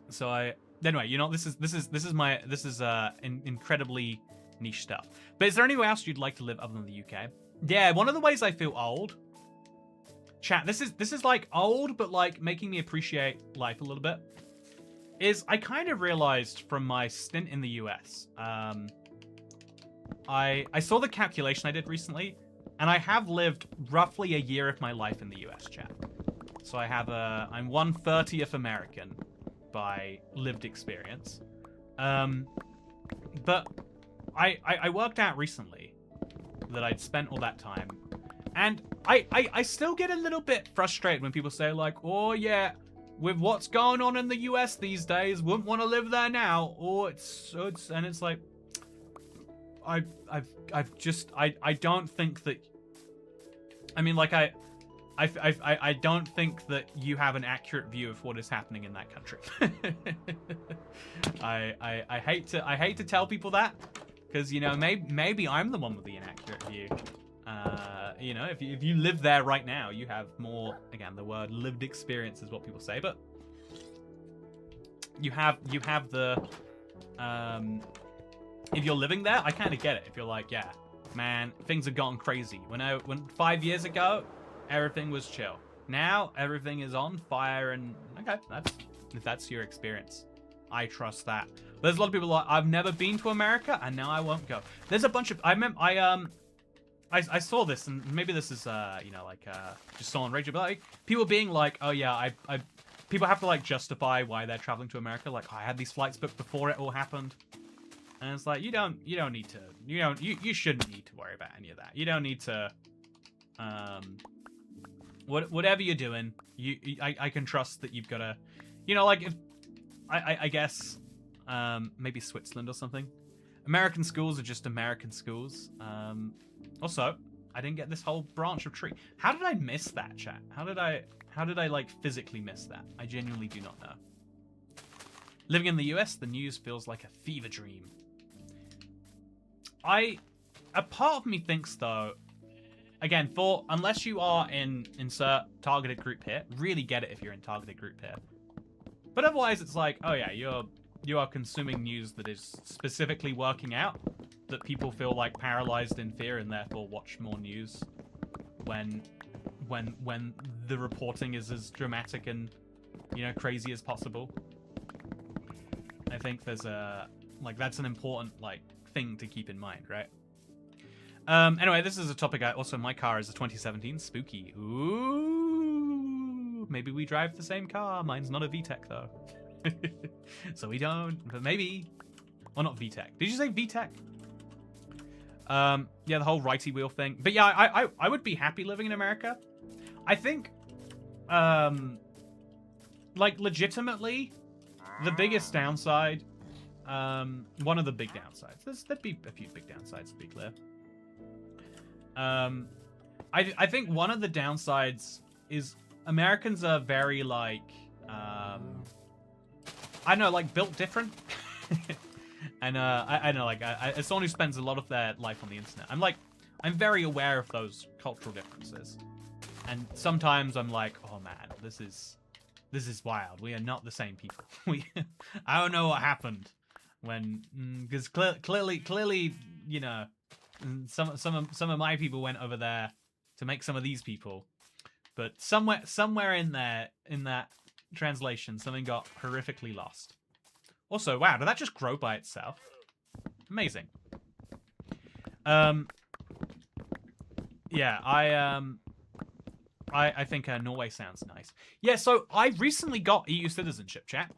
So I... Anyway, you know, this is incredibly niche stuff. But is there anywhere else you'd like to live other than the UK? Yeah, one of the ways I feel old... Chat, this is like old, but like making me appreciate life a little bit, is I kind of realized from my stint in the US, I saw the calculation I did recently, and I have lived roughly a year of my life in the US, chat. So I have I'm 1/30th American by lived experience. But I worked out recently that I'd spent all that time, and I still get a little bit frustrated when people say like, oh yeah, with what's going on in the US these days, wouldn't want to live there now, or it's like, I don't think that, I mean, like I don't think that you have an accurate view of what is happening in that country. I hate to tell people that, because, you know, maybe I'm the one with the inaccurate view. You know, if you live there right now, you have more, again, the word lived experience is what people say, but you have the, if you're living there, I kind of get it. If you're like, yeah, man, things have gotten crazy. When 5 years ago, everything was chill. Now everything is on fire, and okay, if that's your experience, I trust that. There's a lot of people like, I've never been to America, and now I won't go. There's a bunch of, I saw this, and maybe this is you know, like just so on radio, but like people being like, oh yeah, people have to like justify why they're traveling to America. Like, I had these flights booked before it all happened. And it's like, you don't need to, you shouldn't need to worry about any of that. You don't need to, whatever you're doing, I can trust that you've got to, you know, like, if, I guess, maybe Switzerland or something. American schools are just American schools. Also, I didn't get this whole branch of tree. How did I miss that, chat? How did I like physically miss that? I genuinely do not know. Living in the US, the news feels like a fever dream. A part of me thinks, though, again, unless you are in insert targeted group here, really get it if you're in targeted group here. But otherwise, it's like, oh yeah, you are consuming news that is specifically working out that people feel like paralyzed in fear and therefore watch more news when the reporting is as dramatic and, you know, crazy as possible. I think there's that's an important, like, thing to keep in mind, right? Anyway, this is a topic. Also, my car is a 2017 Spooky. Ooh, maybe we drive the same car. Mine's not a VTEC though, so we don't. But maybe, or not VTEC. Did you say VTEC? Yeah, the whole righty wheel thing. But yeah, I would be happy living in America. I think, like, legitimately, the biggest downside, one of the big downsides. There'd be a few big downsides, to be clear. I think one of the downsides is Americans are very, like, I don't know, like, built different. And I know, like, as someone who spends a lot of their life on the internet, I'm very aware of those cultural differences. And sometimes I'm like, oh man, this is wild. We are not the same people. I don't know what happened when, because clearly, you know, some of my people went over there to make some of these people, but somewhere in there, in that translation, something got horrifically lost. Also, wow, did that just grow by itself? Amazing. Yeah, I think Norway sounds nice. Yeah, so I recently got EU citizenship, chat.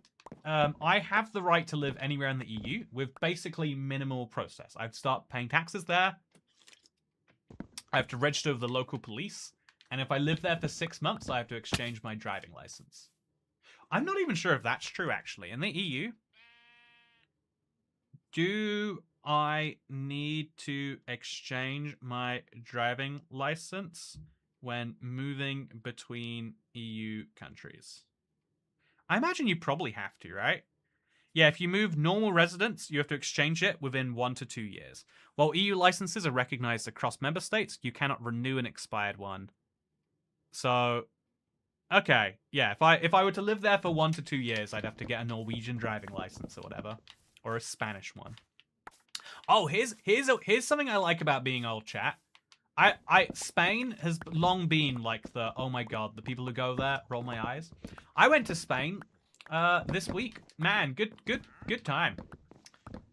I have the right to live anywhere in the EU with basically minimal process. I have to start paying taxes there. I have to register with the local police. And if I live there for 6 months, I have to exchange my driving license. I'm not even sure if that's true, actually. In the EU, do I need to exchange my driving license when moving between EU countries? I imagine you probably have to, right? Yeah, if you move normal residents, you have to exchange it within 1 to 2 years. While EU licenses are recognized across member states, you cannot renew an expired one. So, okay, yeah, if I were to live there for 1 to 2 years, I'd have to get a Norwegian driving license or whatever, or a Spanish one. Oh, here's something I like about being old, chat. Spain has long been like the, oh my god, the people who go there roll my eyes. I went to Spain this week. Man, good time.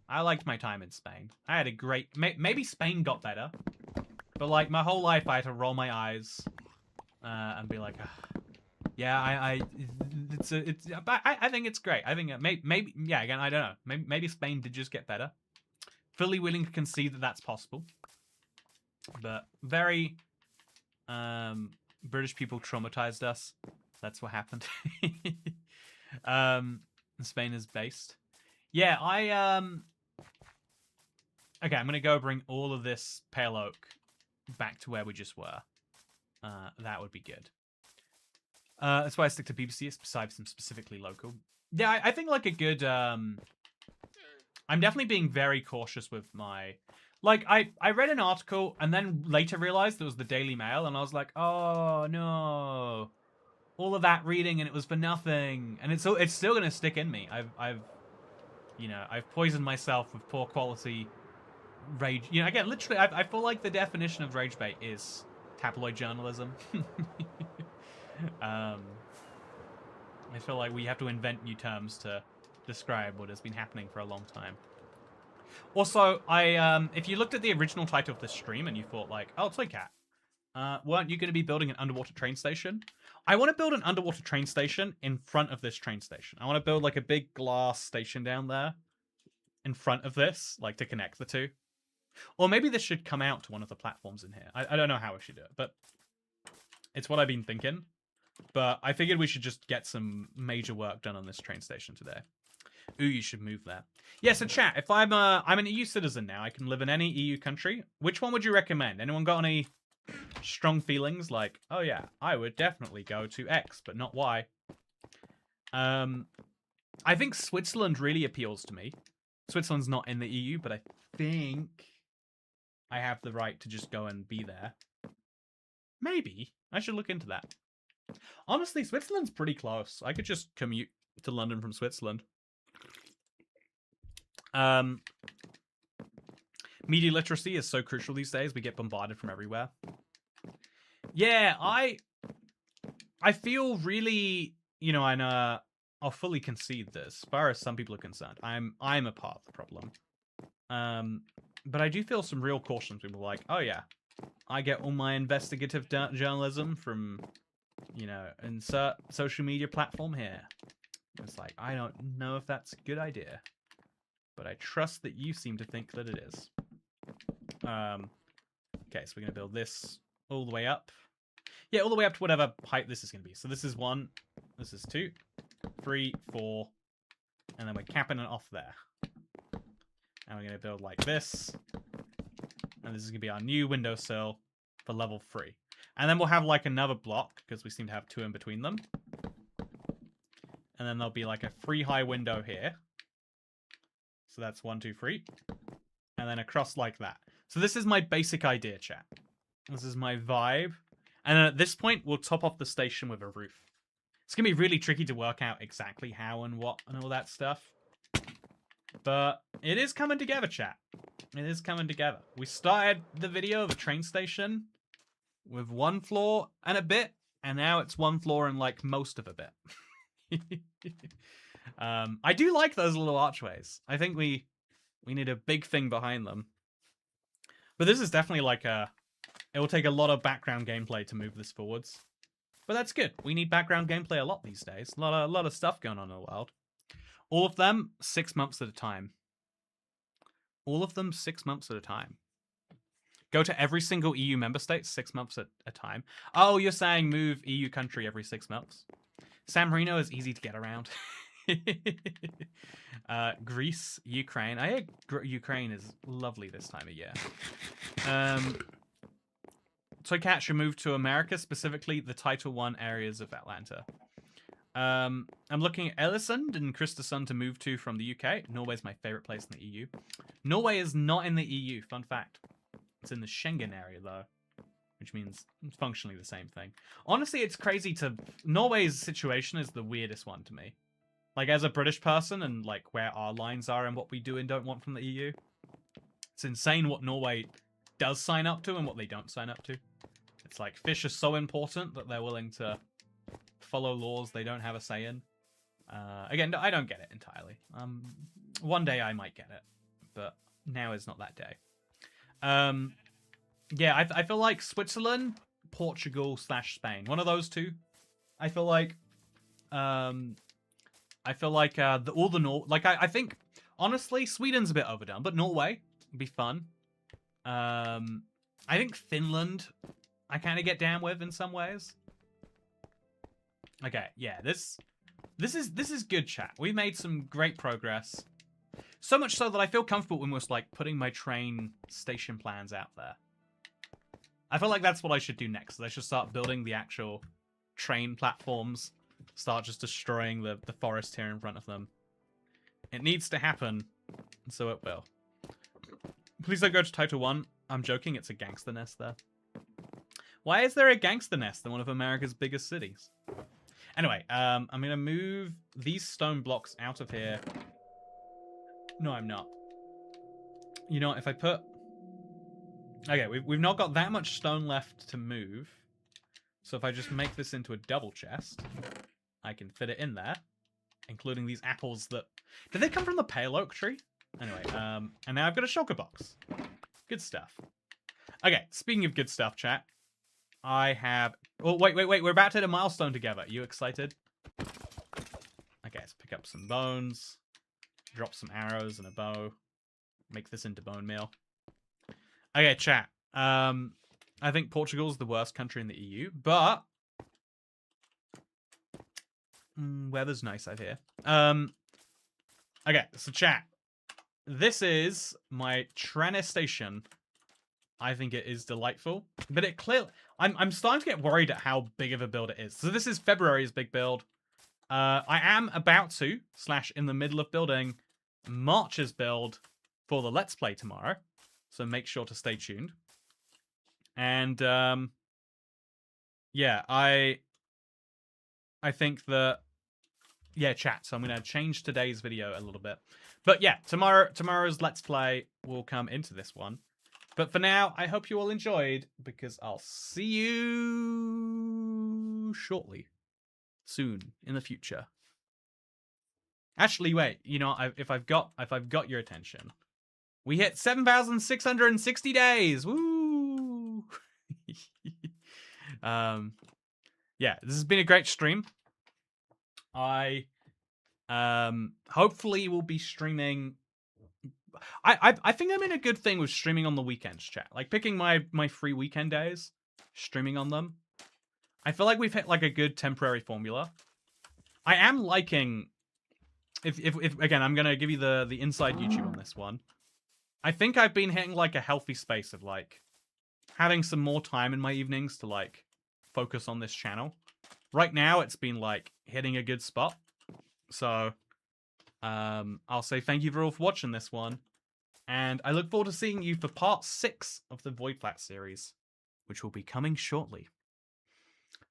I liked my time in Spain. I had a great, maybe Spain got better, but like my whole life I had to roll my eyes and be like, yeah, I think it's great. I think maybe yeah, again, I don't know. Maybe Spain did just get better. Fully willing to concede that that's possible. But very British people traumatized us. That's what happened. Spain is based. Yeah, okay, I'm gonna go bring all of this pale oak back to where we just were. That would be good. That's why I stick to BBC, besides some specifically local. Yeah, I think like a good I'm definitely being very cautious with my... Like, I read an article and then later realized it was the Daily Mail, and I was like, oh, no. All of that reading and it was for nothing. And it's still going to stick in me. I've poisoned myself with poor quality rage. You know, again, literally, I feel like the definition of rage bait is tabloid journalism. I feel like we have to invent new terms to describe what has been happening for a long time. Also, if you looked at the original title of this stream and you thought like, oh, Toy Cat, weren't you going to be building an underwater train station? I want to build an underwater train station in front of this train station. I want to build like a big glass station down there in front of this, like to connect the two. Or maybe this should come out to one of the platforms in here. I don't know how we should do it, but it's what I've been thinking. But I figured we should just get some major work done on this train station today. Ooh, you should move there. Yeah, so chat, if I'm an EU citizen now, I can live in any EU country. Which one would you recommend? Anyone got any strong feelings like, oh yeah, I would definitely go to X, but not Y? I think Switzerland really appeals to me. Switzerland's not in the EU, but I think I have the right to just go and be there. Maybe. I should look into that. Honestly, Switzerland's pretty close. I could just commute to London from Switzerland. Media literacy is so crucial these days. We get bombarded from everywhere. Yeah, I feel really, you know, and I'll fully concede this. As far as some people are concerned, I'm a part of the problem. But I do feel some real caution. People are like, oh yeah, I get all my investigative journalism from, you know, insert social media platform here. It's like, I don't know if that's a good idea, but I trust that you seem to think that it is. Okay, so we're going to build this all the way up. Yeah, all the way up to whatever height this is going to be. So this is 1, this is 2, 3, 4, and then we're capping it off there. And we're going to build like this. And this is going to be our new windowsill for level 3. And then we'll have like another block, because we seem to have 2 in between them. And then there'll be like a 3 high window here. So that's 1, 2, 3. And then across like that. So this is my basic idea, chat. This is my vibe. And then at this point, we'll top off the station with a roof. It's going to be really tricky to work out exactly how and what and all that stuff. But it is coming together, chat. It is coming together. We started the video of a train station with 1 floor and a bit. And now it's 1 floor and like most of a bit. I do like those little archways. I think we need a big thing behind them. But this is definitely like a It will take a lot of background gameplay to move this forwards. But that's good. We need background gameplay a lot these days. A lot of stuff going on in the world. All of them 6 months at a time. All of them 6 months at a time. Go to every single EU member state 6 months at a time. Oh, you're saying move EU country every 6 months. San Marino is easy to get around. Greece, Ukraine. I hear Ukraine is lovely this time of year. Toy Cat should move to America, specifically the Title I areas of Atlanta. I'm looking at Ellesund and Kristiansand to move to from the UK. Norway's my favorite place in the EU. Norway is not in the EU, fun fact. It's in the Schengen area, though, which means it's functionally the same thing. Honestly, it's crazy to... Norway's situation is the weirdest one to me. Like, as a British person and, like, where our lines are and what we do and don't want from the EU, it's insane what Norway does sign up to and what they don't sign up to. It's like, fish are so important that they're willing to follow laws they don't have a say in. Again, I don't get it entirely. One day I might get it, but now is not that day. Yeah, I feel like Switzerland, Portugal / Spain. One of those two. I feel like all the I think honestly Sweden's a bit overdone, but Norway would be fun. I think Finland I kind of get down with in some ways. Okay, yeah, this is good chat. We've made some great progress. So much so that I feel comfortable almost like putting my train station plans out there. I feel like that's what I should do next. I should start building the actual train platforms. Start just destroying the forest here in front of them. It needs to happen, so it will. Please don't go to Title I. I'm joking, it's a gangster nest there. Why is there a gangster nest in one of America's biggest cities? Anyway, I'm going to move these stone blocks out of here. No, I'm not. You know, if I put... Okay, we've not got that much stone left to move. So if I just make this into a double chest, I can fit it in there, including these apples that... Did they come from the pale oak tree? Anyway, and now I've got a shulker box. Good stuff. Okay, speaking of good stuff, chat, I have... Oh, wait. We're about to hit a milestone together. Are you excited? Okay, let's pick up some bones. Drop some arrows and a bow. Make this into bone meal. Okay, chat. I think Portugal's the worst country in the EU, but... weather's nice out here. Okay, so chat. This is my Trannis station. I think it is delightful, but it clearly... I'm starting to get worried at how big of a build it is. So this is February's big build. I am about to, / in the middle of building, March's build for the Let's Play tomorrow. So make sure to stay tuned. And, yeah, I think that... Yeah, chat. So I'm going to change today's video a little bit. But yeah, tomorrow's Let's Play will come into this one. But for now, I hope you all enjoyed, because I'll see you shortly. Soon, in the future. Actually, wait. You know, if I've got your attention. We hit 7,660 days! Woo! Yeah, this has been a great stream. I hopefully will be streaming... I think I'm in a good thing with streaming on the weekends, chat. Like, picking my free weekend days, streaming on them. I feel like we've hit, like, a good temporary formula. I am liking... If again, I'm going to give you the inside YouTube on this one. I think I've been hitting, like, a healthy space of, like, having some more time in my evenings to, like, focus on this channel. Right now, it's been, like, hitting a good spot. So, I'll say thank you for all for watching this one. And I look forward to seeing you for part 6 of the Void Flat series, which will be coming shortly.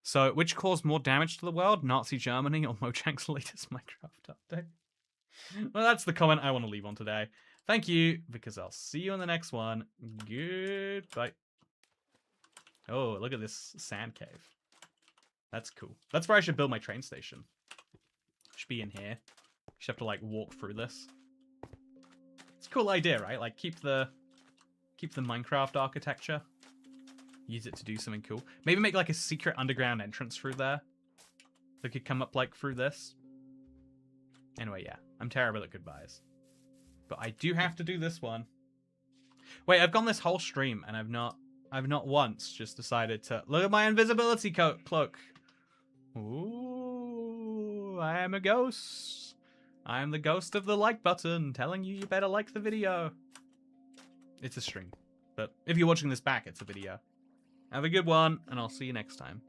So, which caused more damage to the world? Nazi Germany or Mojang's latest Minecraft update? Well, that's the comment I want to leave on today. Thank you, because I'll see you in the next one. Goodbye. Oh, look at this sand cave. That's cool. That's where I should build my train station. Should be in here. You should have to, like, walk through this. It's a cool idea, right? Like, keep the Minecraft architecture. use it to do something cool. Maybe make like a secret underground entrance through there. That could come up like through this. Anyway, yeah. I'm terrible at goodbyes. But I do have to do this one. Wait, I've gone this whole stream and I've not once just decided to look at my invisibility cloak. Ooh, I am a ghost. I am the ghost of the like button telling you better like the video. It's a stream. But if you're watching this back, it's a video. Have a good one, and I'll see you next time.